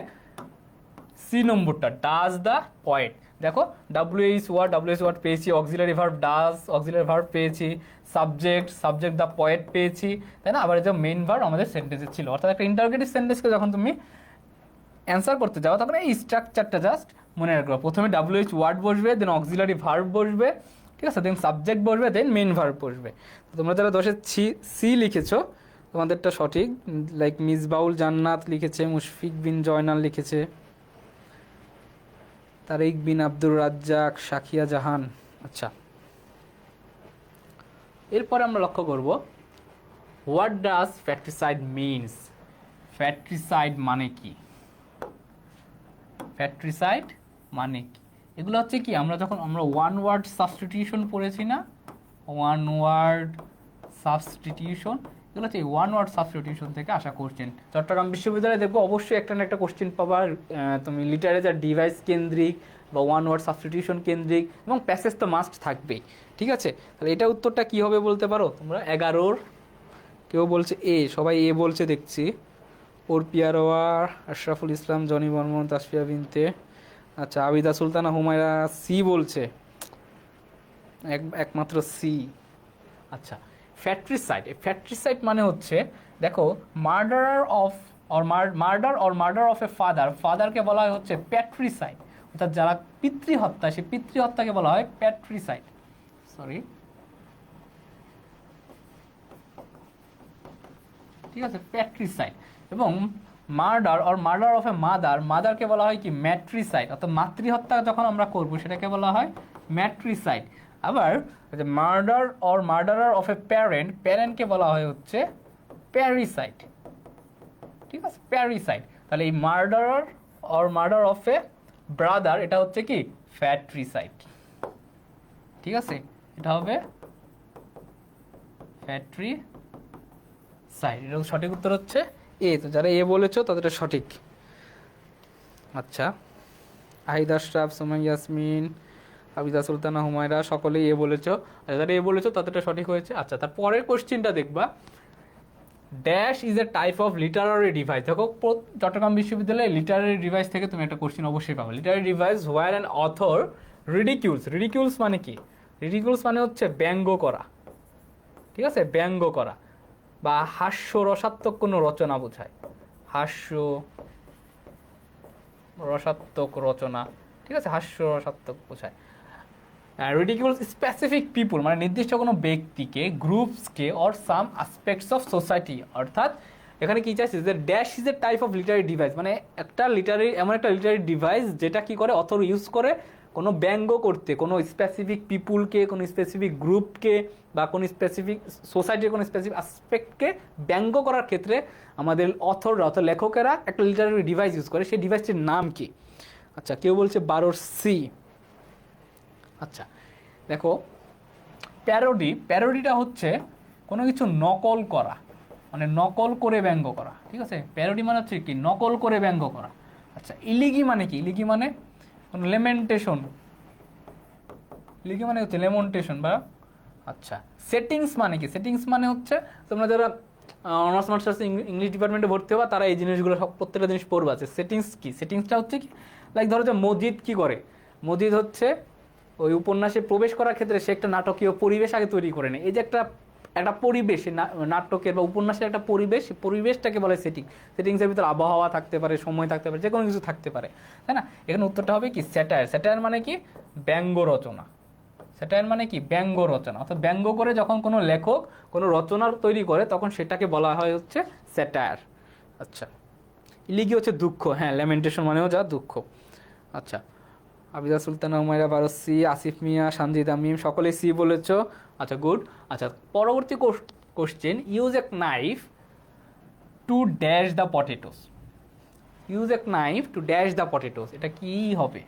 সি নম্বরটা, ডাজ দ্য পয়েট। দেখো WH ওয়ার্ড পেয়েছি, auxiliary verb does, auxiliary verb পেয়েছি, সাবজেক্ট দ্য পয়েট পেয়েছি, তাই না? আবার যে মেইন ভার্ব আমাদের সেন্টেন্সে ছিল। অর্থাৎ একটা ইন্টারোগেটিভ সেন্টেন্সকে যখন তুমি অ্যান্সার করতে যাও তখন এই স্ট্রাকচারটা জাস্ট মনে রাখবে। প্রথমে WH ওয়ার্ড বসবে, দেন অক্সিলারি ভার্ব বসবে, ঠিক আছে? দেন সাবজেক্ট বসবে, দেন মেইন ভার্ব বসবে। তোমরা যারা 10-এ সি লিখেছো তোমাদেরটা সঠিক। লাইক মিসবাউল জান্নাত লিখেছে, মুশফিক বিন জয়নাল লিখেছে, তারিক বিন আব্দুর রাজ্জাক, শাকিয়া জাহান। আচ্ছা, এরপরে আমরা লক্ষ্য করব হোয়াট ডাজ ফ্যাট্রিসাইড মিনস। ফ্যাট্রিসাইড মানে কি? ফ্যাট্রিসাইড মানে কি? এগুলো হচ্ছে কি, আমরা যখন ওয়ান ওয়ার্ড সাবস্টিটিউশন পড়েছি না, ওয়ান ওয়ার্ড সাবস্টিটিউশন, এগুলো হচ্ছে ওয়ান ওয়ার্ড সাবস্টিটিউশন থেকে আসা কোশ্চেন। চট্টগ্রাম বিশ্ববিদ্যালয়ে দেখবো অবশ্যই একটা না একটা কোশ্চেন পাবা, তুমি লিটারেচার ডিভাইস কেন্দ্রিক বা ওয়ান ওয়ার্ড সাবস্টিটিউশন কেন্দ্রিক, এবং প্যাসেজ তো মাস্ট থাকবেই, ঠিক আছে? তাহলে এটা উত্তরটা কি হবে বলতে পারো তোমরা? 11 কেউ বলছে এ, সবাই এ বলছে দেখছি। ওরপিয়া রোয়ার, আশরাফুল ইসলাম, জনি বর্মন, তাসফিয়া বিনতে, আচ্ছা আবিদা সুলতানা হুমায়রা সি বলছে, একমাত্র সি। আচ্ছা, ফ্যাট্রিসাইড মানে হচ্ছে, দেখো মার্ডার অফ এ ফাদারকে বলা হয় হচ্ছে প্যাট্রিসাইড। অর্থাৎ যারা পিতৃহত্যা, সেই পিতৃহত্যাকে বলা হয় প্যাট্রিসাইড। ঠিক আছে, প্যাট্রিসাইড। এবং মার্ডার অফ এ মাদারকে বলা হয় কি? ম্যাট্রিসাইড। অর্থাৎ মাতৃহত্যা যখন আমরা করবো সেটাকে বলা হয় ম্যাট্রিসাইড। আবার মার্ডারার অফ এ প্যারেন্টকে বলা হয় হচ্ছে প্যারিসাইড। ঠিক আছে, প্যারিসাইড। তাহলে এই মার্ডার অফ এ ব্রাদার, এটা হচ্ছে কি? ফ্যাট্রিসাইড। ঠিক আছে, এটা হবে ফ্যাট্রিসাইড। এটা সঠিক উত্তর হচ্ছে এ। তো যারা এ বলেছো তাদের সঠিক। আচ্ছা, আহিদ আশরাফ, সুমাই ইয়াসমিন, আবিদা সুলতানা হুমায়রা, সকলেই এ বলেছো। যারা এ বলেছো তাদেরটা সঠিক হয়েছে। আচ্ছা, তার পরের কোশ্চেনটা দেখবা, dash is a type of Literary device. দেখো চট্টগ্রাম বিশ্ববিদ্যালয়ে লিটারারি ডিভাইস থেকে তুমি একটা কোশ্চেন অবশ্যই পাবো। Literary device where an author ridicules মানে কি? রিডিকিউলস মানে হচ্ছে ব্যঙ্গ করা, ঠিক আছে? ব্যঙ্গ করা বা হাস্য রসাত্মক কোনো রচনা বোঝায়। হাস্য রসাত্মক রচনা, ঠিক আছে? হাস্য রসাত্মক বোঝায়। রিডিকিউলস স্পেসিফিক পিপুল মানে নির্দিষ্ট কোনো ব্যক্তিকে, গ্রুপসকে, or some aspects of society. অর্থাৎ এখানে কি চাইছে যে dash is a type of literary device, মানে এমন একটা লিটারি ডিভাইস যেটা কি করে? অথর ইউজ করে কোনো ব্যঙ্গ করতে, কোনো স্পেসিফিক পিপুলকে, কোনো স্পেসিফিক গ্রুপকে বা কোনো স্পেসিফিক সোসাইটির কোনো স্পেসিফিক অ্যাসপেক্টকে ব্যঙ্গ করার ক্ষেত্রে আমাদের অথর লেখকেরা একটা লিটারি ডিভাইস ইউজ করে। সেই ডিভাইসটির নাম কি? আচ্ছা, কেউ বলছে 12C। আচ্ছা দেখো, প্যারোডিটা হচ্ছে কোনো কিছু নকল করা, মানে নকল করে ব্যঙ্গ করা, ঠিক আছে? প্যারোডি মানে হচ্ছে কি, নকল করে ব্যঙ্গ করা। আচ্ছা, ইলিগি মানে কি? ইলিগি মানে কোনো লেমেন্টেশন, ইলিগি মানে হচ্ছে লেমন্টেশন বা। আচ্ছা, সেটিংস মানে কি? সেটিংস মানে হচ্ছে তোমরা যারা অনার্স মাস্টার্স ইংলিশ ডিপার্টমেন্টে ভর্তি হবা তারা এই জিনিসগুলো সব প্রত্যেকটা জিনিস পড়বা। আছে সেটিংস কি? সেটিংসটা হচ্ছে কি, লাইক ধরো যে মজিদ কি করে, মজিদ হচ্ছে ওই উপন্যাসে প্রবেশ করার ক্ষেত্রে সে একটা নাটকীয় পরিবেশ আগে তৈরি করে নেয়। এই যে একটা একটা পরিবেশ, নাটকের বা উপন্যাসের একটা পরিবেশ, পরিবেশটাকে বলে সেটিং। সেটিংসের ভিতরে আবহাওয়া থাকতে পারে, সময় থাকতে পারে, যে কোনো কিছু থাকতে পারে, তাই না? এখানে উত্তরটা হবে কি স্যাটায়ার। স্যাটায়ার মানে কি? ব্যঙ্গ রচনা। স্যাটায়ার মানে কি? ব্যঙ্গ রচনা। অর্থাৎ ব্যঙ্গ করে যখন কোনো লেখক কোনো রচনা তৈরি করে তখন সেটাকে বলা হয় হচ্ছে স্যাটায়ার। আচ্ছা, ইলিগি হচ্ছে দুঃখ, হ্যাঁ, ল্যামেন্টেশন মানেও যা দুঃখ। আচ্ছা, আবিদা সুলতানা, উমাইরা 12C, আসিফ মিয়া, সানজিদ আমিম সকলেই সি বলেছ। আচ্ছা গুড। আচ্ছা, পরবর্তী question, use a knife to dash the potatoes. Use a knife to dash the potatoes, এটা কি হবে?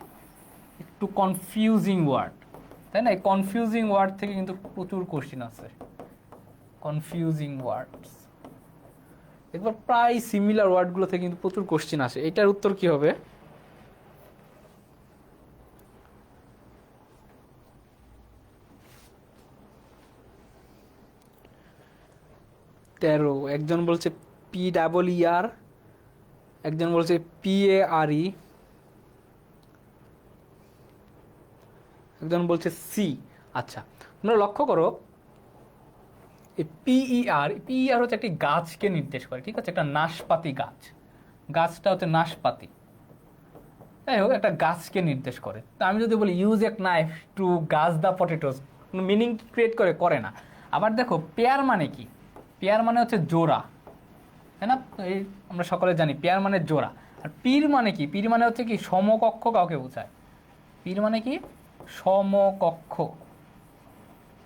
একটু কনফিউজিং ওয়ার্ড, তাই না? এই কনফিউজিং ওয়ার্ড থেকে কিন্তু প্রচুর কোশ্চেন আছে। কনফিউজিং ওয়ার্ডস, এবার প্রায় সিমিলার ওয়ার্ডগুলো থেকে কিন্তু প্রচুর কোশ্চেন আসে। এটার উত্তর কি হবে? 13। একজন বলছে PEER, একজন বলছে PARE, একজন বলছে সি। আচ্ছা, তোমরা লক্ষ্য করো, এই পিইআর হচ্ছে একটি গাছকে নির্দেশ করে, ঠিক আছে? একটা নাশপাতি গাছ, গাছটা হচ্ছে নাশপাতি, যাই হোক একটা গাছকে নির্দেশ করে। তো আমি যদি বলি ইউজ এ নাইফ টু গাছ দ্য পটেটোস, কোনো মিনিং ক্রিয়েট করে না। আবার দেখো পেয়ার মানে কি? পেয়ার মানে হচ্ছে জোড়া, তাই না? এই আমরা সকলে জানি পেয়ার মানে জোড়া। আর পীর মানে কি? পীর মানে হচ্ছে কি সমকক্ষ কাউকে বোঝায়। পীর মানে কি? সমকক্ষ।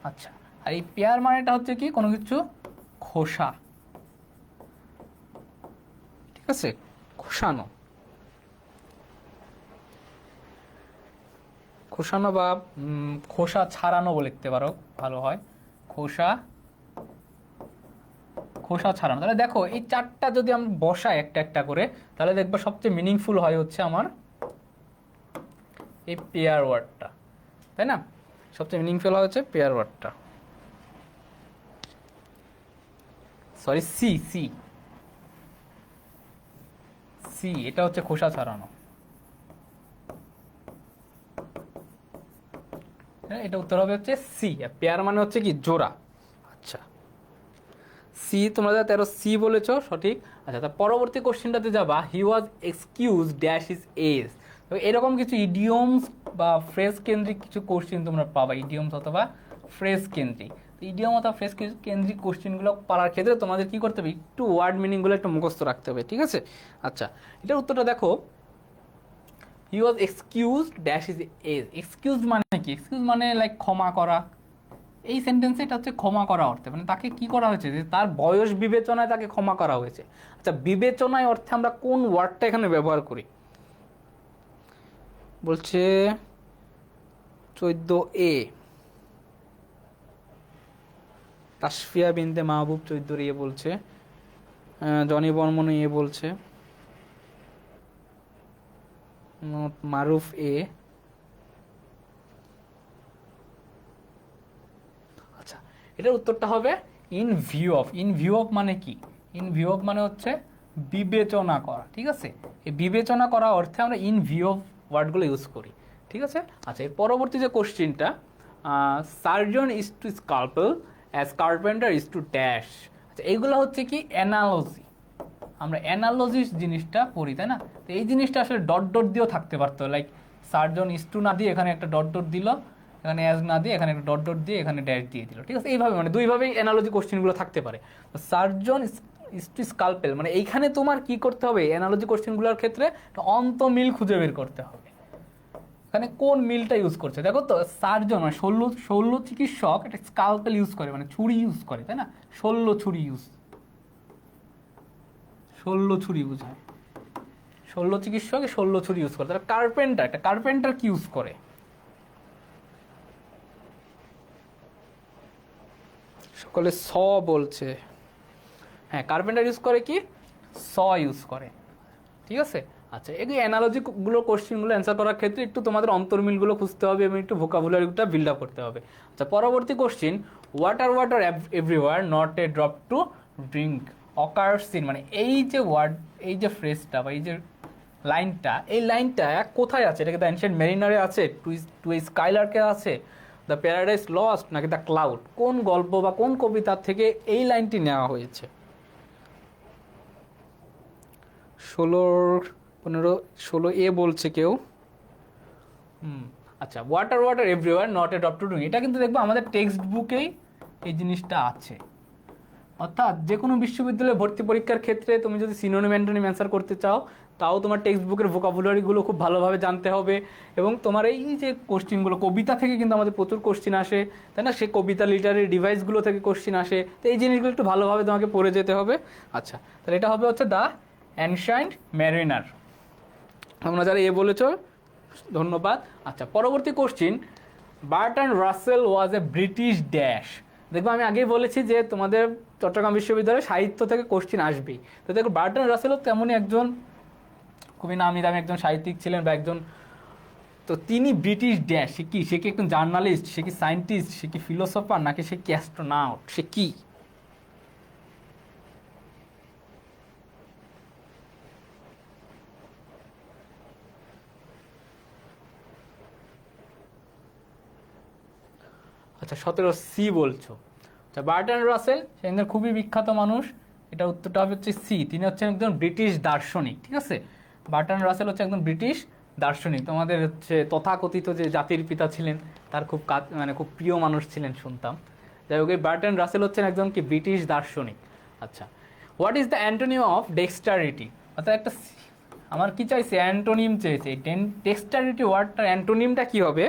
আচ্ছা, আর এই পেয়ার মানেটা হচ্ছে কি কোনো কিছু খোসা, ঠিক আছে? খোসানো, খোসানো বা খোসা ছাড়ানো বলে লিখতে পারো, ভালো হয়। খোসা, খোসা ছাড়ানো। তাহলে দেখো এই চারটা যদি আমরা বসাই একটা একটা করে, তাহলে দেখবো সবচেয়ে মিনিংফুল হয় হচ্ছে আমার এই পেয়ার ওয়ার্ডটা, তাই না? সবচেয়ে মিনিংফুল হয় হচ্ছে পেয়ার ওয়ার্ডটা। সরি, সি সি সি, এটা হচ্ছে খোসা ছাড়ানো। এটা উত্তর হবে হচ্ছে সি। পেয়ার মানে হচ্ছে কি জোড়া। আচ্ছা, সি, তোমরা যা 13C বলেছ সঠিক। আচ্ছা, তার পরবর্তী কোশ্চেনটাতে যাবা, হি was excuse dash his age. তো এরকম কিছু ইডিয়মস বা ফ্রেজ কেন্দ্রিক কিছু কোশ্চেন তোমরা পাবা, ইডিয়মস অথবা ফ্রেজ কেন্দ্রিক। তো ইডিয়ম অথবা ফ্রেজ কেন্দ্রিক কোশ্চেনগুলো পারার ক্ষেত্রে তোমাদের কি করতে হবে? একটু ওয়ার্ড মিনিংগুলো একটু মুখস্থ রাখতে হবে, ঠিক আছে? আচ্ছা, এটার উত্তরটা দেখো, he was excuse dash his age. Excuse মানে কি? এক্সকিউজ মানে লাইক ক্ষমা করা। এই সেন্টেন্সে এটা হচ্ছে ক্ষমা করা অর্থে, মানে তাকে কি করা হয়েছে যে তার বয়স বিবেচনায় তাকে ক্ষমা করা হয়েছে। আচ্ছা, বিবেচনায় অর্থে আমরা কোন ওয়ার্ডটা এখানে ব্যবহার করি? বলছে 14A, তাসফিয়া বিনতে মাহবুব 14 বলছে, জনি বর্মন বলছে, মারুফ এ। আচ্ছা, এটার উত্তরটা হবে in view of. In view of মানে কি? ইন ভিউ অফ মানে হচ্ছে বিবেচনা করা, ঠিক আছে? এই বিবেচনা করা অর্থে আমরা ইন ভিউ অফ ওয়ার্ডগুলো ইউজ করি, ঠিক আছে? আচ্ছা, এর পরবর্তী যে কোশ্চেনটা, surgeon is to scalpel as carpenter is to dash. আচ্ছা, এইগুলো হচ্ছে কি অ্যানালজি। আমরা অ্যানালজি জিনিসটা পড়ি, তাই না? তো এই জিনিসটা আসলে ডট ডট দিয়েও থাকতে পারতো, লাইক সার্জন ইজ টু না দিয়ে এখানে একটা ডট ডট দিল, এখানে অ্যাজ না দিয়ে এখানে একটা ডট ডট দিয়ে এখানে ড্যাশ দিয়ে দিল, ঠিক আছে? এইভাবে মানে দুইভাবেই অ্যানালজি কোশ্চেনগুলো থাকতে পারে। সার্জন ইজ টু স্কাল্পেল মানে এইখানে তোমার কি করতে হবে? অ্যানালজি কোশ্চেনগুলোর ক্ষেত্রে অন্ত মিল খুঁজে বের করতে হবে। এখানে কোন মিলটা ইউজ করছে দেখো তো। সার্জন মানে শল্য চিকিৎসক একটা স্কাল্পেল ইউজ করে, মানে ছুরি ইউজ করে, তাই না? শল্য ছুরি বোঝায়, শল্য চিকিৎসক শল্য ছুরি ইউজ করে। তাহলে কার্পেন্টার, একটা কার্পেন্টার কি ইউজ করে? সকলে স বলছে। হ্যাঁ, কার্পেন্টার ইউজ করে কি? স ইউজ করে। ঠিক আছে, আচ্ছা এই অ্যানালজিগুলো কোশ্চেনগুলো অ্যান্সার করার ক্ষেত্রে একটু তোমাদের অন্তর্মিলগুলো খুঁজতে হবে এবং একটু ভোকাবুলারিটা বিল্ড আপ করতে হবে। আচ্ছা, পরবর্তী question, water water everywhere not a drop to drink occurs in, মানে এই যে ওয়ার্ড, এই যে ফ্রেজটা বা এই যে লাইনটা, এই লাইনটা কোথায় আছে? এটা কি দ্য অ্যানশিয়েন্ট মেরিনারে আছে, টু এ স্কাইলার্কে আছে, দ্য প্যারাডাইস লস্ট, নাকি দ্য ক্লাউড? কোন গল্প বা কোন কবিতার থেকে এই লাইনটি নেওয়া হয়েছে? 16 বলছে কেউ। আচ্ছা, water water everywhere not a drop to drink, এটা কিন্তু দেখবো আমাদের টেক্সট বুকেই এই জিনিসটা আছে। অর্থাৎ যে কোনো বিশ্ববিদ্যালয়ে ভর্তি পরীক্ষার ক্ষেত্রে তুমি যদি সিনোনিম অ্যান্টোনিম অ্যান্সার করতে চাও, তাও তোমার টেক্সট বুকের ভোকাবুলারিগুলো খুব ভালোভাবে জানতে হবে। এবং তোমার এই যে কোশ্চিনগুলো, কবিতা থেকে কিন্তু আমাদের প্রচুর কোশ্চিন আসে, তাই না? সে কবিতা লিটারি ডিভাইসগুলো থেকে কোশ্চিন আসে, তো এই জিনিসগুলো একটু ভালোভাবে তোমাকে পড়ে যেতে হবে। আচ্ছা, তাহলে এটা হবে হচ্ছে দ্য অ্যানশিয়েন্ট মেরিনার। তোমরা যারা বলেছো ধন্যবাদ। আচ্ছা, পরবর্তী কোশ্চিন, বার্ট্রান্ড রাসেল ওয়াজ এ ব্রিটিশ ড্যাশ। দেখবো আমি আগেই বলেছি যে তোমাদের চট্টগ্রাম বিশ্ববিদ্যালয়ে সাহিত্য থেকে কোশ্চিন আসবেই। তো দেখো বার্ট্রান্ড রাসেলও তেমনই একজন খুবই নামি দামি একজন সাহিত্যিক ছিলেন বা একজন, তো তিনি ব্রিটিশ ড্যাশ, সে কি একজন জার্নালিস্ট, সে কি সায়েন্টিস্ট, সে কি ফিলোসফার, নাকি সে কি অ্যাস্ট্রোনট, সে কি? আচ্ছা, 17 বলছো। আচ্ছা, বার্ট্রান্ড রাসেল সে একজন খুবই বিখ্যাত মানুষ, এটা উত্তরটা হবে হচ্ছে সি, তিনি হচ্ছেন একজন ব্রিটিশ দার্শনিক। ঠিক আছে, বার্ট্রান্ড রাসেল হচ্ছে একজন ব্রিটিশ দার্শনিক। তোমাদের হচ্ছে তথাকথিত যে জাতির পিতা ছিলেন, তার খুব মানে খুব প্রিয় মানুষ ছিলেন শুনতাম। যাই হোক, এই বার্ট্রান্ড রাসেল হচ্ছেন একজন কি ব্রিটিশ দার্শনিক। আচ্ছা, what is the antonym of dexterity? অর্থাৎ একটা আমার কি চাইছে, অ্যান্টোনিম চেয়েছে। ডেক্সটারিটি ওয়ার্ডটার অ্যান্টোনিমটা কি হবে?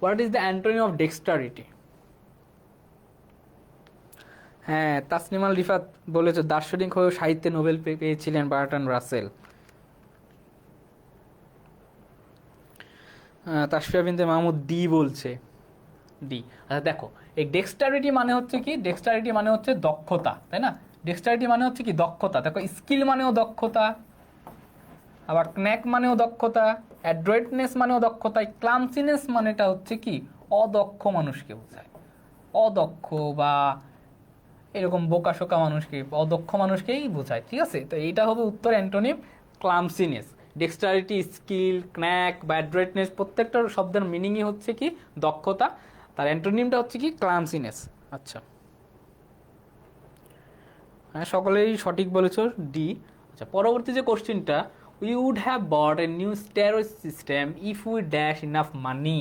What is the antonym of dexterity? হ্যাঁ, তাসনিমাল রিফাত বলেছে দার্শনিক হয়েও সাহিত্যে নোবেল পেয়েছিলেন বার্ট্রান্ড রাসেল। তাসফিয়া বিনতে মাহমুদ ডি বলছে, ডি। আচ্ছা দেখো, এই ডেক্সটারিটি মানে হচ্ছে কি? ডেক্সটারিটি মানে হচ্ছে দক্ষতা, তাই না? ডেক্সটারিটি মানে হচ্ছে কি? দক্ষতা। দেখো, স্কিল মানেও দক্ষতা, আবার ক্ন্যাক মানেও দক্ষতা, অ্যাড্রয়েটনেস মানেও দক্ষতা, ক্লামসিনেস মানেটা হচ্ছে কি? অদক্ষ মানুষকে বোঝায়। অদক্ষ বা এরকম বোকাশোকা মানুষকে, অদক্ষ মানুষকেই বোঝায়। ঠিক আছে, তো এইটা হবে উত্তর অ্যান্টোনিম, ক্লামসিনেস। ডেক্সটারিটি, স্কিল, ক্ন্যাক বা অ্যাড্রয়েটনেস প্রত্যেকটা শব্দের মিনিংই হচ্ছে কি? দক্ষতা। তার অ্যান্টোনিমটা হচ্ছে কি? ক্লামসিনেস। আচ্ছা, হ্যাঁ সকলেই সঠিক বলেছো, ডি। আচ্ছা, পরবর্তী যে কোশ্চেনটা, we would have bought a new stereo system if we dash enough money.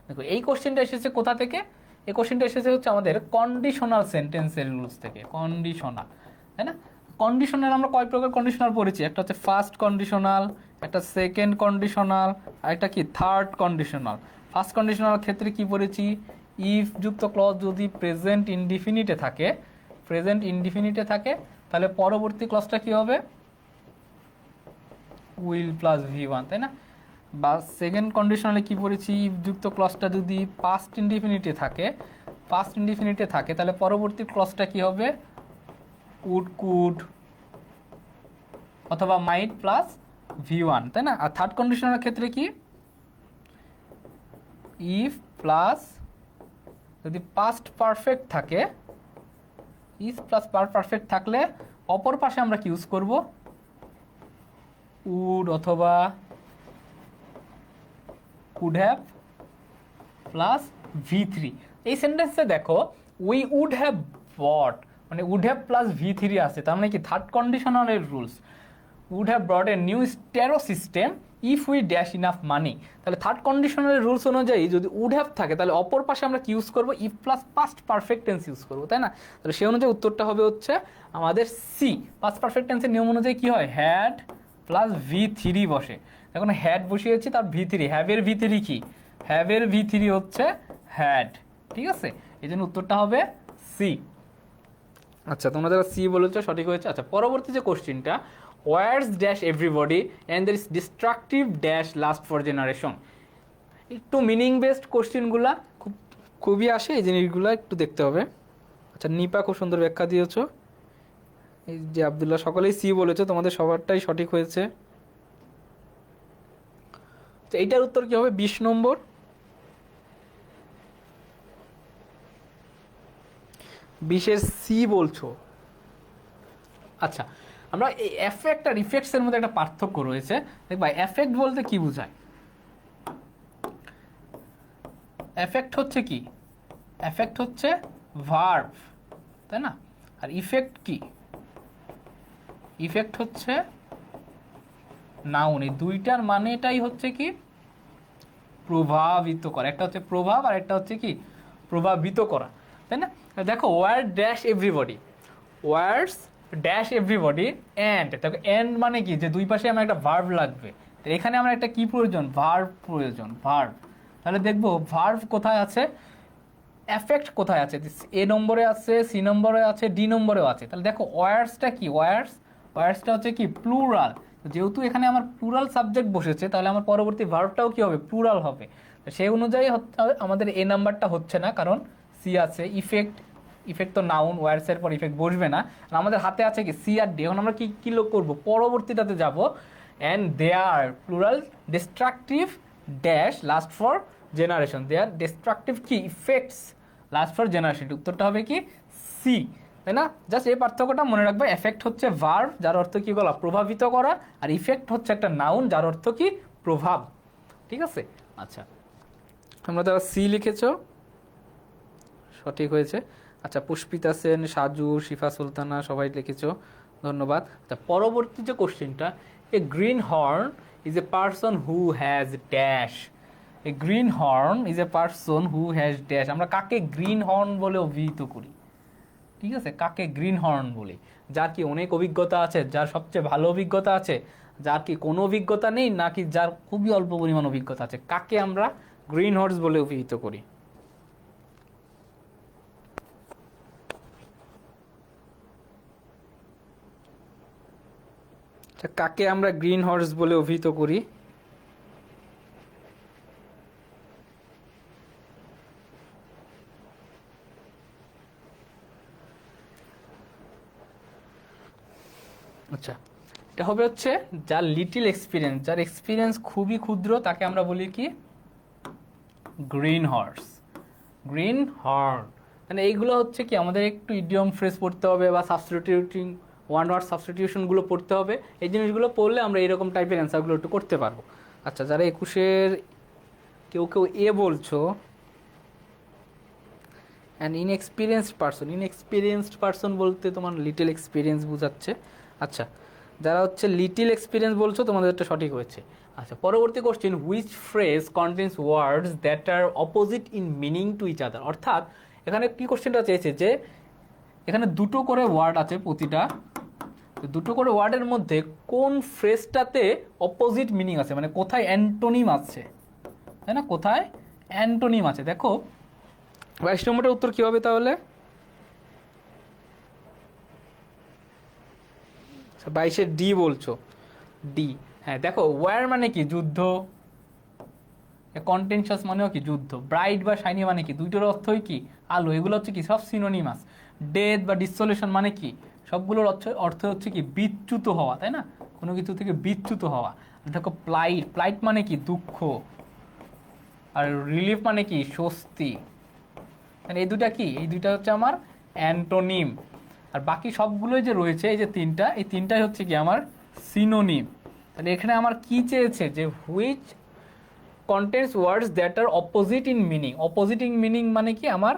দেখো, এই কোশ্চেনটা এসেছে কোথা থেকে? এই কোশ্চেনটা এসেছে হচ্ছে আমাদের কন্ডিশনাল সেন্টেন্সের রুলস থেকে। কন্ডিশনাল, তাই না? কন্ডিশনাল আমরা কয় প্রকার কন্ডিশনাল পড়েছি? একটা হচ্ছে ফার্স্ট কন্ডিশনাল, একটা সেকেন্ড কন্ডিশনাল, আর একটা কি থার্ড কন্ডিশনাল। ফার্স্ট কন্ডিশনাল ক্ষেত্রে কি পড়েছি? ইফ যুক্ত ক্লজ যদি প্রেজেন্ট ইনডিফিনিটে থাকে, প্রেজেন্ট ইনডিফিনিটে থাকে, তাহলে পরবর্তী ক্লজটা কি হবে? উইল প্লাস V1, তাই না? বা সেকেন্ড কন্ডিশনালে কি পড়েছি? ইফ যুক্ত ক্লজটা যদি পাস্ট ইনডিফিনিটে থাকে, পাস্ট ইনডিফিনিটে থাকে, তাহলে পরবর্তী ক্লজটা কি হবে? উড, কুড অথবা মাইট প্লাস V1, তাই না? আর থার্ড কন্ডিশনাল ক্ষেত্রে কি? ইফ প্লাস যদি পাস্ট পারফেক্ট থাকে, ইফ প্লাস পারফেক্ট থাকলে অপর পাশে আমরা কি ইউজ করব? উড অথবা উড হ্যাভ প্লাস V3। এই সেন্টেন্সে দেখো, উই উড হ্যাভ বট মানে উড হ্যাভ প্লাস V3 আছে, তার মানে কি? থার্ড কন্ডিশনালের rules, would have brought a new stereo system if we dash enough money. তাহলে থার্ড কন্ডিশনালের রুলস অনুযায়ী যদি উড হ্যাভ থাকে, তাহলে অপর পাশে আমরা কি ইউজ করবো? If plus past perfect tense use করবো, তাই না? তাহলে সেই অনুযায়ী উত্তরটা হবে হচ্ছে আমাদের সি। পাস্ট পারফেক্ট টেন্সের নিয়ম অনুযায়ী কি হয়? হ্যাড প্লাস V3 বসে। এখন হ্যাড বসিয়েছি, তার V3, হ্যাভের V3 কি? হ্যাভের V3 হচ্ছে হ্যাড। ঠিক আছে, এই জন্য উত্তরটা হবে সি। আচ্ছা, তোমরা যারা সি বলেছো সঠিক হয়েছে। আচ্ছা, পরবর্তী যে কোশ্চেনটা, wars dash everybody and there is destructive dash last for generation. একটু মিনিং বেসড কোশ্চেনগুলা খুবই আসে, এই জিনিসগুলো একটু দেখতে হবে। আচ্ছা, নিপা খুব সুন্দর ব্যাখ্যা দিয়েছো। এই যে আব্দুল্লাহ, সকলেই সি বলেছো, তোমাদের সবারটাই সঠিক হয়েছে। তো এইটার উত্তর কি হবে? 20 নম্বর। 20-এর সি বলছো। আচ্ছা, আমরা এই এফেক্ট আর ইফেক্টসের মধ্যে একটা পার্থক্য রয়েছে। দেখবা, এফেক্ট বলতে কি বোঝায়? এফেক্ট হচ্ছে কি? এফেক্ট হচ্ছে ভার্ব, তাই না? আর ইফেক্ট কি? ইফেক্ট হচ্ছে নাউন। এই দুইটার মানেটাই হচ্ছে কি? প্রভাবিত করা। একটা হচ্ছে প্রভাব আর একটা হচ্ছে কি? প্রভাবিত করা, তাই না? দেখো, word dash everybody, words dash everybody and, দেখো অ্যান্ড মানে কি? যে দুই পাশে আমার একটা ভার্ব লাগবে। তো এখানে আমার একটা কি প্রয়োজন? ভার্ব প্রয়োজন, ভার্ব। তাহলে দেখবো ভার্ব কোথায় আছে, এফেক্ট কোথায় আছে? এ নম্বরে আছে, সি নম্বরে আছে, ডি নম্বরেও আছে। তাহলে দেখো ওয়ার্ডসটা কি? ওয়ার্ডসটা হচ্ছে কি? প্লুরাল। যেহেতু এখানে আমার প্লুরাল সাবজেক্ট বসেছে, তাহলে আমার পরবর্তী ভার্বটাও কি হবে? প্লুরাল হবে। সেই অনুযায়ী আমাদের এ নাম্বারটা হচ্ছে না, কারণ সি আছে। ইফেক্ট তো নাউন, ওয়ার্ডসের পর ইফেক্ট বসবে না। আর আমাদের হাতে আছে কি? C R D. এখন আমরা কি কি লোক করবো? পরবর্তীটাতে যাব। And they are plural destructive dash last for generation. They are destructive কি? Effects last for generation. উত্তরটা হবে কি? সি, তাই না? জাস্ট এই পার্থক্যটা মনে রাখবে। এফেক্ট হচ্ছে ভার্ব, যার অর্থ কি বলা? প্রভাবিত করা। আর ইফেক্ট হচ্ছে একটা নাউন, যার অর্থ কি? প্রভাব। ঠিক আছে? আচ্ছা, তোমরা যারা সি লিখেছো সঠিক হয়েছে। আচ্ছা, পুষ্পিতা সেন, সাজু, শিফা সুলতানা সবাই লিখেছো, ধন্যবাদ। আচ্ছা, পরবর্তী যে কোশ্চেনটা, a green horn is a person who has dash. A green horn is a person who has dash. আমরা কাকে গ্রিন হর্ন বলে অভিহিত করি? ঠিক আছে, কাকে গ্রিন হর্ন বলি? যার কি অনেক অভিজ্ঞতা আছে, যার সবচেয়ে ভালো অভিজ্ঞতা আছে, যার কি কোনো অভিজ্ঞতা নেই, নাকি যার খুবই অল্প পরিমাণ অভিজ্ঞতা আছে, কাকে আমরা গ্রিন হর্স বলে অভিহিত করি? কাকে আমরা গ্রিন হর্স বলে অভিহিত করি? আচ্ছা, এটা হবে হচ্ছে যার লিটিল এক্সপিরিয়েন্স, যার এক্সপিরিয়েন্স খুবই ক্ষুদ্র, তাকে আমরা বলি কি? Green horse. Green horn. মানে এইগুলো হচ্ছে কি? আমাদের একটু ইডিয়ম ফ্রেজ পড়তে হবে, বা সাবস্টিটিউটিং ওয়ান ওয়ার্ড সাবস্টিটিউশনগুলো পড়তে হবে। এই জিনিসগুলো পড়লে আমরা এরকম টাইপের অ্যান্সারগুলো একটু করতে পারবো। আচ্ছা, যারা 21-এর কেউ কেউ এ বলছো, অ্যান্ড ইনএক্সপিরিয়েন্সড পার্সন বলতে তোমার লিটল এক্সপিরিয়েন্স বোঝাচ্ছে। আচ্ছা, যারা হচ্ছে লিটল এক্সপিরিয়েন্স বলছো, তোমাদের একটা সঠিক হয়েছে। আচ্ছা, পরবর্তী question, which phrase contains words that are opposite in meaning to each other. অর্থাৎ এখানে কি কোশ্চেনটা চেয়েছে, যে এখানে দুটো করে ওয়ার্ড আছে প্রতিটা, দুটো করে ওয়ার্ডের মধ্যে কোন ফ্রেজটাতে অপোজিট মিনিং আছে, মানে কোথায় অ্যান্টোনিম আছে, তাই না? কোথায় অ্যান্টোনিম আছে। দেখো 22 নম্বরের উত্তর কি হবে তাহলে? 22-এর ডি বলছো। ডি, হ্যাঁ। দেখো, ওয়ার মানে কি? যুদ্ধ। কন্টেনশাস মানেও কি? যুদ্ধ। ব্রাইট বা শাইনি মানে কি? দুইটার অর্থই কি? আলো। এগুলো হচ্ছে কি? সব সিনোনিমাস। ডেথ বা ডিসোলেশন মানে কি? সবগুলোর অর্থ হচ্ছে কি? বিচ্যুত হওয়া, তাই না? কোনো কিছু থেকে বিচ্যুত হওয়া। দেখো, প্লাইট মানে কি? দুঃখ। আর রিলিফ মানে কি? স্বস্তি। মানে এই দুটা কি? এই দুইটা হচ্ছে আমার অ্যান্টোনিম। আর বাকি সবগুলোই যে রয়েছে, এই যে তিনটা, এই তিনটাই হচ্ছে কি? আমার সিনোনিম। তাহলে এখানে আমার কি চেয়েছে? যে which contents words that are opposite in meaning. Opposite in meaning মানে কি? আমার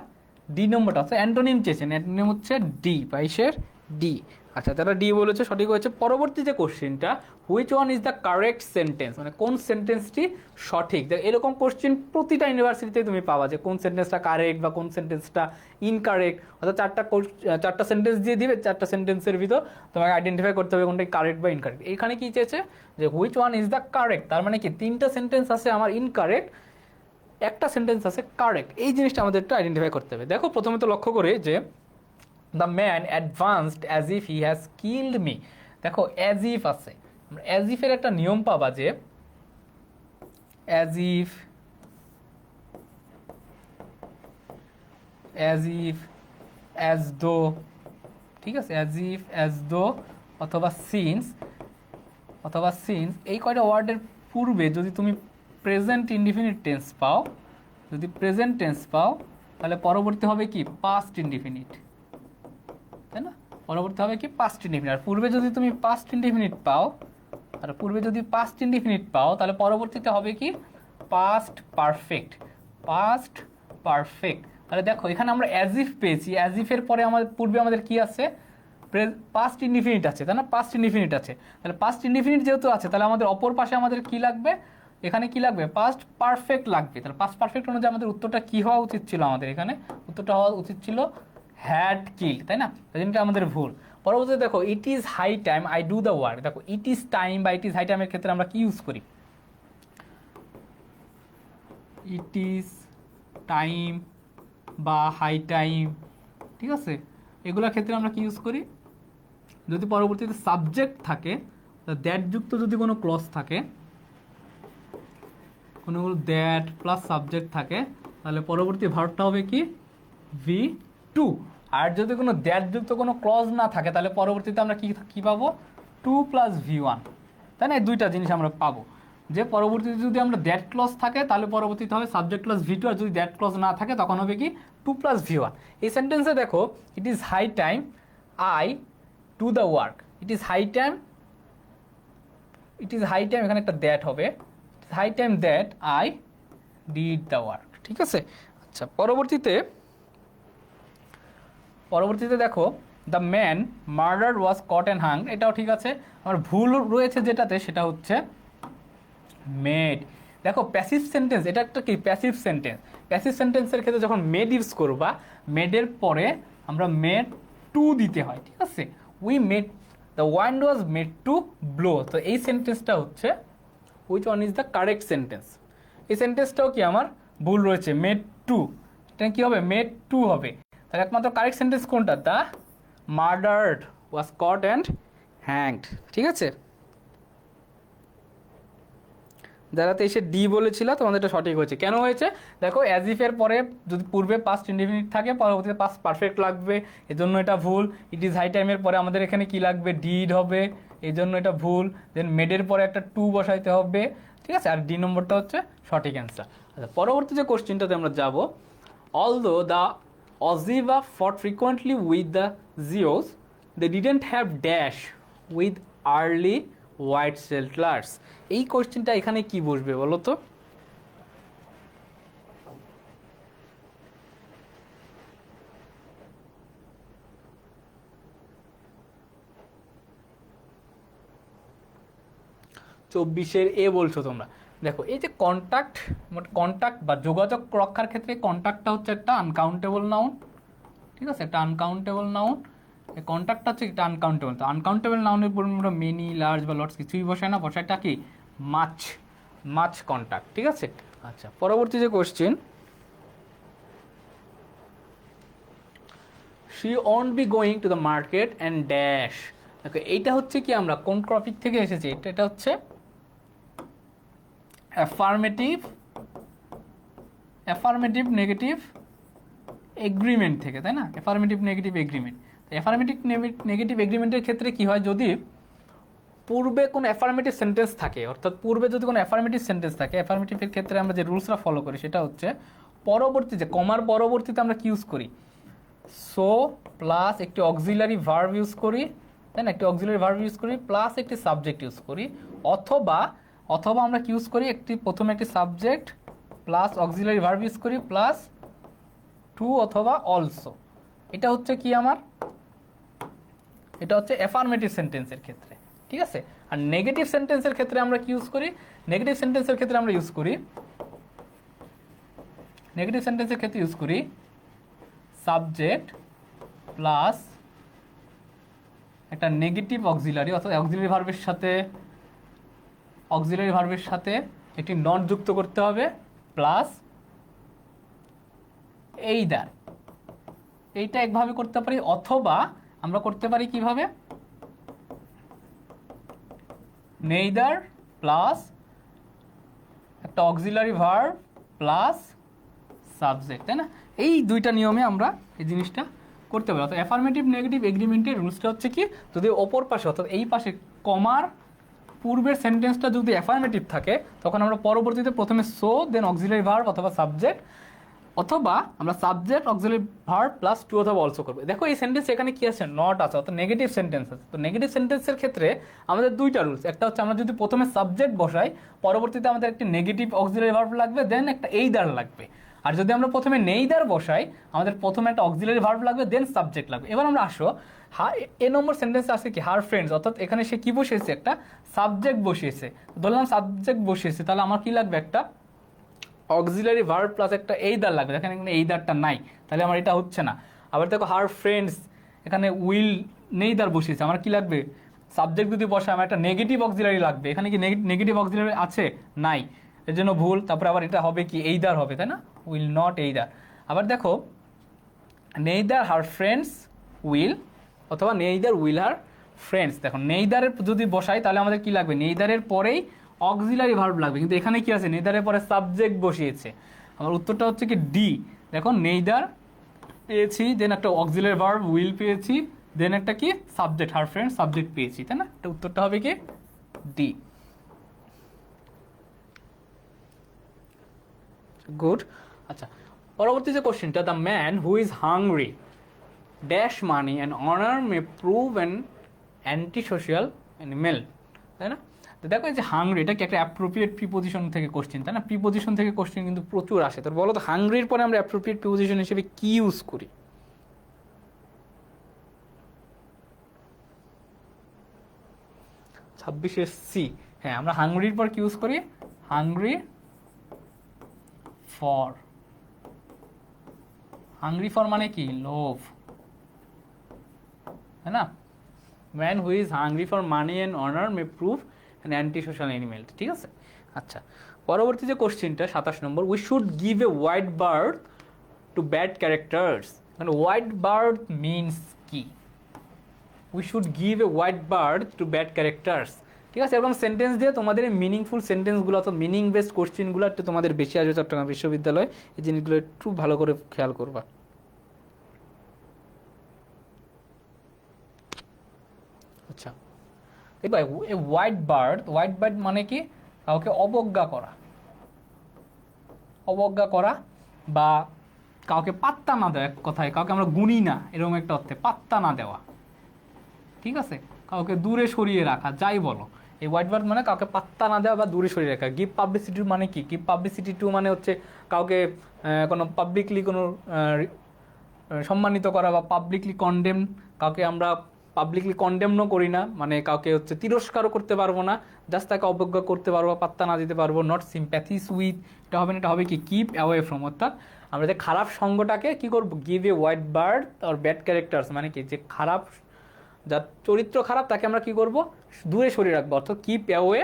ডি নম্বরটা আছে। অ্যান্টোনিম চেয়েছেন, অ্যান্টোনিম হচ্ছে ডি, 22-এর ডি। আচ্ছা, যারা ডি বলেছে সঠিক হয়েছে। পরবর্তী যে কোশ্চেনটা, which one is the correct sentence, মানে কোন সেন্টেন্সটি সঠিক। এরকম কোশ্চেন প্রতিটা ইউনিভার্সিটিতে তুমি পাবা, যে কোন সেন্টেন্সটা কারেক্ট বা কোন সেন্টেন্সটা ইনকারেক্ট। অর্থাৎ চারটা সেন্টেন্স দিয়ে দিবে, চারটা সেন্টেন্সের ভিতর তোমাকে আইডেন্টিফাই করতে হবে কোনটা কারেক্ট বা ইনকারেক্ট। এখানে কি চেয়েছে? যে which one is the correct, তার মানে কি? তিনটা সেন্টেন্স আছে আমার ইনকারেক্ট, একটা সেন্টেন্স আছে কারেক্ট, এই জিনিসটা আমাদের একটু আইডেন্টিফাই করতে হবে। দেখো প্রথমে তো লক্ষ্য করে যে the man advanced as if he has killed me. দেখো অ্যাজ ইফ আছে, অ্যাজ ইফের একটা নিয়ম পাবা যে as if, as if, as though, ঠিক আছে, অ্যাজ ইফ, অ্যাজ দো অথবা সিন্স, অথবা সিন্স, এই কয়টা ওয়ার্ডের পূর্বে যদি তুমি প্রেজেন্ট ইনডিফিনিট টেন্স পাও, যদি প্রেজেন্ট টেন্স পাও তাহলে পরবর্তী হবে কি পাস্ট ইনডিফিনিট, তাই না? পরবর্তী হবে কি পাস্ট ইনডিফিনিট। আর পূর্বে যদি তুমি পাস্ট ইনডিফিনিট পাও, আর পূর্বে যদি পাস্ট ইনডিফিনিট পাও তাহলে পরবর্তীতে হবে কি পাস্ট পারফেক্ট, পাস্ট পারফেক্ট। তাহলে দেখো এখানে আমরা অ্যাজ ইফ পেয়েছি, অ্যাজ ইফের পরে আমাদের পূর্বে আমাদের কি আছে পাস্ট ইনডিফিনিট আছে, তাই না? পাস্ট ইনডিফিনিট আছে, তাহলে পাস্ট ইনডিফিনিট যেহেতু আছে তাহলে আমাদের অপর পাশে আমাদের কি লাগবে, এখানে কি লাগবে পাস্ট পারফেক্ট লাগবে। তাহলে পাস্ট পারফেক্ট অনুযায়ী আমাদের উত্তরটা কি হওয়া উচিত ছিল, আমাদের এখানে উত্তরটা হওয়া উচিত ছিল হ্যাড কিল, তাই না? তাই জন্য আমাদের ভুল। পরবর্তীতে দেখো it is high time I do the work. দেখো ইট ইজ টাইম বা ইট ইজ হাই টাইমের ক্ষেত্রে আমরা কি ইউজ করি, ইট ইজ টাইম বা হাই টাইম, ঠিক আছে, এগুলোর ক্ষেত্রে আমরা কি ইউজ করি, যদি পরবর্তীতে সাবজেক্ট থাকে, দ্যাট যুক্ত যদি কোনো ক্লজ থাকে, কোনো দ্যাট প্লাস সাবজেক্ট থাকে, তাহলে পরবর্তী ভার্বটা হবে কি ভি টু। আর যদি কোনো দ্যাট যুক্ত কোনো ক্লজ না থাকে তাহলে পরবর্তীতে আমরা কি পাবো, টু প্লাস ভি ওয়ান, তাই না? এই দুইটা জিনিস আমরা পাবো, যে পরবর্তীতে যদি আমরা দ্যাট ক্লজ থাকে তাহলে পরবর্তীতে হবে সাবজেক্ট প্লাস ভি টু, আর যদি দ্যাট ক্লজ না থাকে তখন হবে কি টু প্লাস ভি ওয়ান। এই সেন্টেন্সে দেখো it is high time I do the work, it is high time, it is high time, এখানে একটা দ্যাট হবে, high time that I did the work, ঠিক আছে। আচ্ছা পরবর্তীতে দেখো the man murder was caught and hung, এটাও ঠিক আছে। আমার ভুল রয়েছে যেটাতে সেটা হচ্ছে মেড। দেখো প্যাসিভ সেন্টেন্স, এটা একটা কি প্যাসিভ সেন্টেন্স, প্যাসিভ সেন্টেন্সের ক্ষেত্রে যখন মেড ইউজ করবা, মেডের পরে আমরা মেড টু দিতে হয়, ঠিক আছে। We made the wind was made to blow, তো এই সেন্টেন্সটা হচ্ছে which one is the correct sentence. এই সেন্টেন্সটাও কি আমার ভুল রয়েছে, মেড টু, এটা কি হবে মেড টু হবে। তাহলে একমাত্র কারেক্ট সেন্টেন্স কোনটা, the murderer was caught and hanged, ঠিক আছে। যারাতে এসে ডি বলেছিল তোমাদের এটা সঠিক হয়েছে। কেন হয়েছে দেখো, অ্যাজ ইফের পরে যদি পূর্বে পাস্ট ইনডিফিনিট থাকে পরবর্তীতে পাস্ট পারফেক্ট লাগবে, এজন্য এটা ভুল। ইট ইজ হাই টাইমের পরে আমাদের এখানে কি লাগবে, ডিড হবে, এই জন্য এটা ভুল। দেন মেডের পরে একটা টু বসাইতে হবে, ঠিক আছে। আর ডি নম্বরটা হচ্ছে সঠিক অ্যান্সার। আচ্ছা পরবর্তী যে কোশ্চেনটাতে আমরা যাব, although the Ojibwa fought frequently with the জিওস they didn't have dash with early white settlers. এই কোশ্চেনটা এখানে কি বসবে বলো তো? চব্বিশের এ বলছো তোমরা। দেখো এই যে কন্ট্যাক্ট বা যোগাযোগ রক্ষার ক্ষেত্রে কন্ট্যাক্টটা হচ্ছে একটা আনকাউন্টেবল নাউন, ঠিক আছে, একটা আনকাউন্টেবল নাউন। কন্ট্যাক্টটা হচ্ছে একটা আনকাউন্টেবল, তো আনকাউন্টেবল নাউনের পর আমরা মেনি, লার্জ বা লটস কিছুই বসায় না, বসায়টা কি মাছ কন্ট্যাক্ট, ঠিক আছে। আচ্ছা পরবর্তী যে question, she won't be going to the market and dash. দেখো এইটা হচ্ছে কি আমরা কোন টপিক থেকে এসেছি, এটা হচ্ছে অ্যাফার্মেটিভ নেগেটিভ এগ্রিমেন্ট থেকে, তাই না? Affirmative negative agreement. Affirmative negative এগ্রিমেন্টের ক্ষেত্রে কি হয়, যদি পূর্বে কোনো অ্যাফার্মেটিভ সেন্টেন্স থাকে, অর্থাৎ পূর্বে যদি কোনো অ্যাফার্মেটিভ সেন্টেন্স থাকে, অ্যাফার্মেটিভের ক্ষেত্রে আমরা যে রুলসটা ফলো করি সেটা হচ্ছে পরবর্তীতে কমার পরবর্তীতে আমরা কি ইউজ করি, সো প্লাস একটি অক্সিলারি ভার্ব ইউজ করি, তাই না? একটি অক্সিলারি ভার্ব ইউজ করি প্লাস একটি সাবজেক্ট ইউজ করি, অথবা আমরা কি ইউজ করি, প্রথমে একটি subject plus auxiliary verb use করি প্লাস টু অথবা অলসো। এটা হচ্ছে কি আমার, এটা হচ্ছে অ্যাফার্মেটিভ সেন্টেন্সের ক্ষেত্রে, ঠিক আছে। আর নেগেটিভ সেন্টেন্সের ক্ষেত্রে আমরা কি ইউজ করি, নেগেটিভ সেন্টেন্সের ক্ষেত্রে আমরা ইউজ করি সাবজেক্ট প্লাস একটা নেগেটিভ অক্সিলারি, অর্থাৎ অক্সিলারি ভার্বের সাথে একটি নট যুক্ত করতে হবে প্লাস এইদার, এইটা একভাবে করতে পারি, অথবা আমরা করতে পারি কিভাবে, নেইদার প্লাস একটা অক্সিলারি ভার্ব প্লাস সাবজেক্ট, তাই না? এই দুইটা নিয়মে আমরা এই জিনিসটা করতে পারি। অর্থাৎ অ্যাফার্মেটিভ নেগেটিভ এগ্রিমেন্টের রুলসটা হচ্ছে কি, যদি অপর পাশে অর্থাৎ এই পাশে কমার পূর্বের সেন্টেন্সটা যদি অ্যাফার্মেটিভ থাকে, তখন আমরা পরবর্তীতে প্রথমে সো দেন অক্সিলারি ভার্ব অথবা সাবজেক্ট, অথবা আমরা subject auxiliary verb plus to অথবা অলসো করবো। দেখো এই সেন্টেন্স এখানে কি আছে, নট আছে, অর্থাৎ নেগেটিভ সেন্টেন্স আছে। তো নেগেটিভ সেন্টেন্সের ক্ষেত্রে আমাদের দুইটা রুলস, একটা হচ্ছে আমরা যদি প্রথমে সাবজেক্ট বসাই, পরবর্তীতে আমাদের একটি নেগেটিভ অক্সিলারি ভার্ব লাগবে, দেন একটা এইদার লাগবে। আর যদি আমরা প্রথমে নেইদার বসাই, আমাদের প্রথমে একটা অক্সিলারি ভার্ব লাগবে, দেন সাবজেক্ট লাগবে। এবার আমরা আসো এ নম্বর সেন্টেন্স আছে কি, হার ফ্রেন্ডস, অর্থাৎ এখানে সে কি বসিয়েছে, একটা সাবজেক্ট বসিয়েছে। ধরলাম সাবজেক্ট বসিয়েছে, তাহলে আমার কি লাগবে, একটা অক্সিলারি ভার্ব প্লাস একটা এইদার লাগবে। দেখেন এখানে এইদারটা নাই, তাহলে আমার এটা হচ্ছে না। আবার দেখো হার ফ্রেন্ডস, এখানে উইল নেইদার বসিয়েছে, আমার কি লাগবে, সাবজেক্ট যদি বসে আমার একটা নেগেটিভ অক্সিলারি লাগবে। এখানে কি নেগেটিভ অক্সিলারি আছে, নাই, এর জন্য ভুল। তারপরে আবার এটা হবে কি, এইদার হবে, তাই না, উইল নট এইদার। আবার দেখো নেইদার হার ফ্রেন্ডস উইল, অথবা নেইদার উইল হার ফ্রেন্ডস। দেখো নেইদারের যদি বসাই তাহলে আমাদের কি লাগবে, নেইদারের পরেই অক্সিলারি ভার্ব লাগবে, কিন্তু এখানে কি আছে, নেইদারের পরে সাবজেক্ট বসিয়েছে। আমার উত্তরটা হচ্ছে কি ডি। দেখো নেইদার পেয়েছি, দেন একটা অক্সিলারি ভার্ব উইল পেয়েছি, দেন একটা কি সাবজেক্ট হার ফ্রেন্ড সাবজেক্ট পেয়েছি, তাই না? এটা উত্তরটা হবে কি ডি। গুড। আচ্ছা, পরবর্তী যে কোশ্চেনটা, the man who is hungry dash money and honour may prove an anti social animal, তাই না? তো দেখো এই যে হাংরি, এটা কি একটা অ্যাপ্রোপ্রিয়েট প্রিপোজিশন থেকে কোশ্চেন, তাই না? প্রিপোজিশন থেকে কোশ্চেন কিন্তু প্রচুর আসে। তো বলো তো হাংরির পরে আমরা অ্যাপ্রোপ্রিয়েট প্রিপোজিশন হিসেবে কি ইউজ করি? 26-এর সি। হ্যাঁ, আমরা হাংরির পর কি ইউজ করি, হাংরি ফর। হাংরি ফর মানে কি, লোভ, তাই না? Man who is hungry for money and honour may prove an anti social animal, ঠিক আছে? আচ্ছা, পরবর্তী যে কোশ্চেনটা 27 নম্বর, we should give a white bird to bad characters. মানে হোয়াইট বার্ড মিনস কি, we should give a white bird to bad characters, ঠিক আছে? এরকম সেন্টেন্স দিয়ে তোমাদের এই মিনিংফুল সেন্টেন্সগুলো অর্থাৎ মিনিং বেসড কোশ্চেনগুলো একটু তোমাদের বেশি আসবে চট্টগ্রাম বিশ্ববিদ্যালয়। এই জিনিসগুলো একটু ভালো করে খেয়াল করবা। আচ্ছা, দেখবা এ হোয়াইট বার্ড, হোয়াইট বার্ড মানে কি, কাউকে অবজ্ঞা করা, অবজ্ঞা করা বা কাউকে পাত্তা না দেওয়া, এক কথায় কাউকে আমরা গুনি না, এরকম একটা অর্থে পাত্তা না দেওয়া, ঠিক আছে? কাউকে দূরে সরিয়ে রাখা, যাই বলো, এই হোয়াইট বার্ড মানে কাউকে পাত্তা না দেওয়া বা দূরে সরিয়ে রাখা। গিভ পাবলিসিটি মানে কি, গিভ পাবলিসিটি টু মানে হচ্ছে কাউকে কোনো পাবলিকলি কোনো সম্মানিত করা বা পাবলিকলি কন্ডেম, কাউকে আমরা পাবলিকলি কন্ডেমও করি না, মানে কাউকে হচ্ছে তিরস্কারও করতে পারবো না, জাস্ট তাকে অবজ্ঞা করতে পারবো, পাত্তা না দিতে পারবো। নট সিম্প্যাথিস উইথ, এটা হবে না, এটা হবে কি কিপ অ্যাওয়ে ফ্রম। অর্থাৎ আমরা যে খারাপ সঙ্গটাকে কি করবো, give a white bird or bad characters, মানে কি যে খারাপ, যার চরিত্র খারাপ তাকে আমরা কি করব, দূরে সরিয়ে রাখবো, অর্থাৎ কিপ অ্যাওয়ে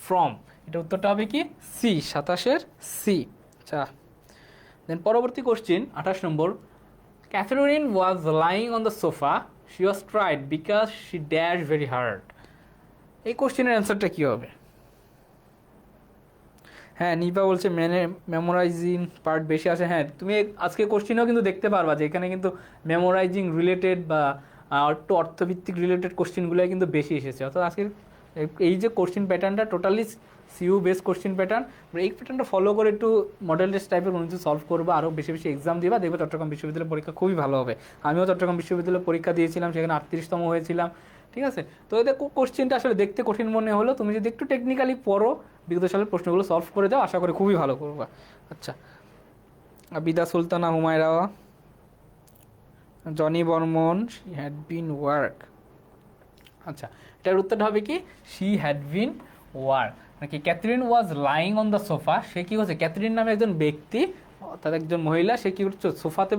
ফ্রম। এটা উত্তরটা হবে কি সি, 27-এর সি। আচ্ছা, দেন পরবর্তী কোশ্চিন 28 নম্বর, Catherine was lying on the sofa, she was tired because she dash very hard. এই কোশ্চেনের অ্যান্সারটা কী হবে? হ্যাঁ, নিপা বলছে মেমোরাইজিং পার্ট বেশি আছে। হ্যাঁ, তুমি আজকে কোশ্চেনেও কিন্তু দেখতে পারবা যে এখানে কিন্তু মেমোরাইজিং রিলেটেড বা একটু অর্থভিত্তিক রিলেটেড কোশ্চেনগুলোই কিন্তু বেশি এসেছে। অর্থাৎ আজকের এই যে কোশ্চেন প্যাটার্নটা totally CU base question pattern, এই প্যাটার্নটা ফলো করে একটু মডেল টেস্ট টাইপের কোনো কিছু সলভ করবা, আরও বেশি বেশি এক্সাম দিবা, দেখবে চট্টগ্রাম বিশ্ববিদ্যালয়ের পরীক্ষা খুবই ভালো হবে। আমিও চট্টগ্রাম বিশ্ববিদ্যালয়ে পরীক্ষা দিয়েছিলাম, সেখানে 38তম হয়েছিলাম, ঠিক আছে? তো এদের কোশ্চেনটা আসলে দেখতে কঠিন মনে হলো, তুমি যদি একটু টেকনিক্যালি পড়ো, বিগত সালের প্রশ্নগুলো সলভ করে দাও, আশা করি খুবই ভালো করবা। আচ্ছা, Abida Sultana Humaira, Johnny Barman, she had been work. আচ্ছা, এটার উত্তরটা হবে কি শি হ্যাড বিন ওয়ার্ক। নাকি Catherine was lying on the sofa, সে কি হচ্ছে, ক্যাথরিন নামে একজন ব্যক্তি অর্থাৎ একজন মহিলা, সে কি করছে, সোফাতে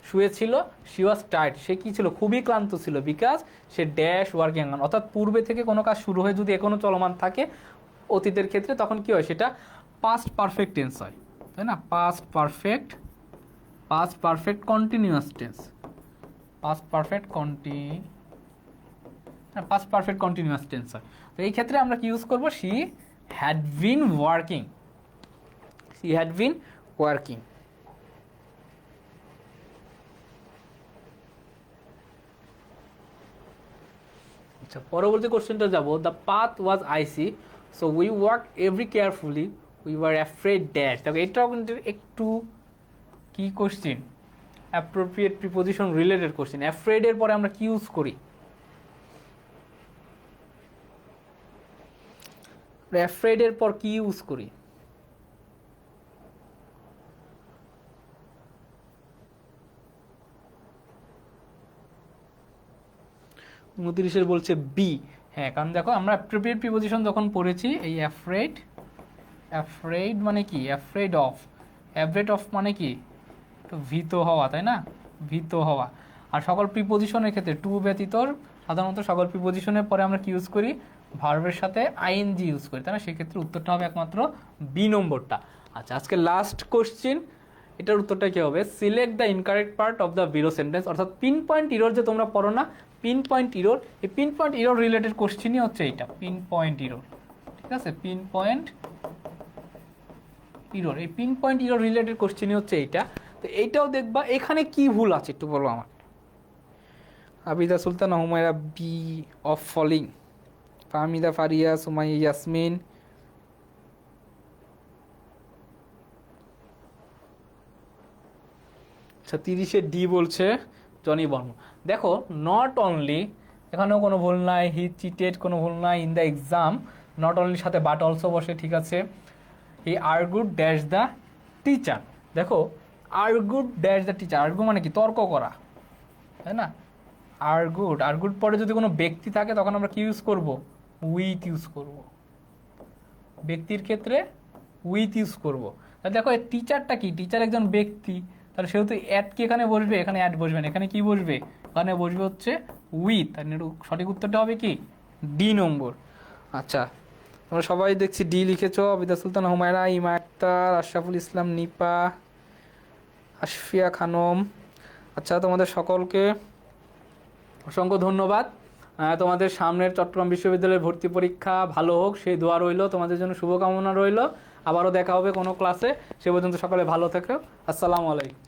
শুয়েছিল। শি ওয়াজ টায়ার্ড, সে কি ছিল, খুবই ক্লান্ত ছিল। Because say dash working on, অর্থাৎ পূর্বে থেকে কোনো কাজ শুরু হয়ে যদি এখনো চলমান থাকে অতীতের ক্ষেত্রে, তখন কি হয়, সেটা পাস্ট পারফেক্ট টেন্স হয়, তাই না? Past perfect past perfect continuous tense, past perfect past perfect continuous tense হয়। তো এই ক্ষেত্রে আমরা কি ইউজ করব, she had been working, she had been working. আচ্ছা, পরবর্তী কোশ্চেনটা যাব। The path was IC so we walk every carefully we were afraid dash. দেখো এটাও কিন্তু একটু কি question, appropriate preposition related question. Afraid এর পরে আমরা কি ইউজ করি, অ্যাফ্রেড এর পর কি ইউজ করি? উনত্রিশের বলছে বি। হ্যাঁ, কারণ দেখো আমরা অ্যাপ্রোপ্রিয়েট প্রিপোজিশন যখন পড়েছি, এই অ্যাফ্রেড, অ্যাফ্রেড মানে কি, অ্যাফ্রেড অফ, অ্যাফ্রেড অফ মানে কি, তো ভীত হওয়া, তাই না, ভীত হওয়া। আর সকল প্রিপোজিশনের ক্ষেত্রে টু ব্যতীত সাধারণত সকল প্রিপোজিশনের পরে আমরা কি ইউজ করি, ভার্বের সাথে আইএনজি ইউজ করি, তাই না? সেক্ষেত্রে উত্তরটা হবে একমাত্র বি নম্বরটা। আচ্ছা, আজকে লাস্ট কোশ্চেন, এটার উত্তরটা কি হবে, select the incorrect part of the below sentence. অর্থাৎ পিন পয়েন্ট ইরোর যে তোমরা পড়ো না, পিন পয়েন্ট ইরোর, এই পিন পয়েন্ট ইরোর রিলেটেড কোশ্চেনই হচ্ছে এইটা, পিন পয়েন্ট ইরোর। ঠিক আছে, পিন পয়েন্ট ইরোর, এই পিন পয়েন্ট ইরোর রিলেটেড কোশ্চেনই হচ্ছে এইটা। তো এইটাও দেখবা এখানে কি ভুল আছে একটু বলো আমার। Abida Sultana, Humaira B of falling, Fahmida Faria, Sumaiya Yasmin, আচ্ছা 30-এ ডি বলছে জনি বর্মা। দেখো নট অনলি, এখানেও কোনো ভুল নাই, হি চিটেড কোনো ভুল নাই, ইন দ্য এক্সাম নট অনলির সাথে বাট অলসো বসে, ঠিক আছে। হি আর্গুড ড্যাশ দ্য টিচার, দেখো আর্গুড ড্যাশ দ্য টিচার, আর্গু মানে কি, তর্ক করা, তাই না? আর্গুড, আর্গুড পরে যদি কোনো ব্যক্তি থাকে তখন আমরা কি ইউজ করব, উইথ ইউজ করব, ব্যক্তির ক্ষেত্রে উইথ ইউজ করব। তাহলে দেখো টিচারটা কি, টিচার একজন ব্যক্তি, তাহলে সেহেতু অ্যাড কি এখানে বসবে, এখানে অ্যাড বসবে না, এখানে কি বসবে, এখানে বসবে হচ্ছে উইথ। আর সঠিক উত্তরটা হবে কি, ডি নম্বর। আচ্ছা, তোমরা সবাই দেখছি ডি লিখেছ, আবিদা সুলতান, হুমায়রা, ইমা আক্তার, আশরাফুল ইসলাম, নিপা, আশফিয়া খানম। আচ্ছা, তোমাদের সকলকে অসংখ্য ধন্যবাদ। তোমাদের সামনের চট্টগ্রাম বিশ্ববিদ্যালয়ের ভর্তি পরীক্ষা ভালো হোক সেই দোয়া রইল, তোমাদের জন্য শুভকামনা রইল। আবারও দেখা হবে কোনো ক্লাসে, সে পর্যন্ত সকলে ভালো থেকো। আসসালামু আলাইকুম।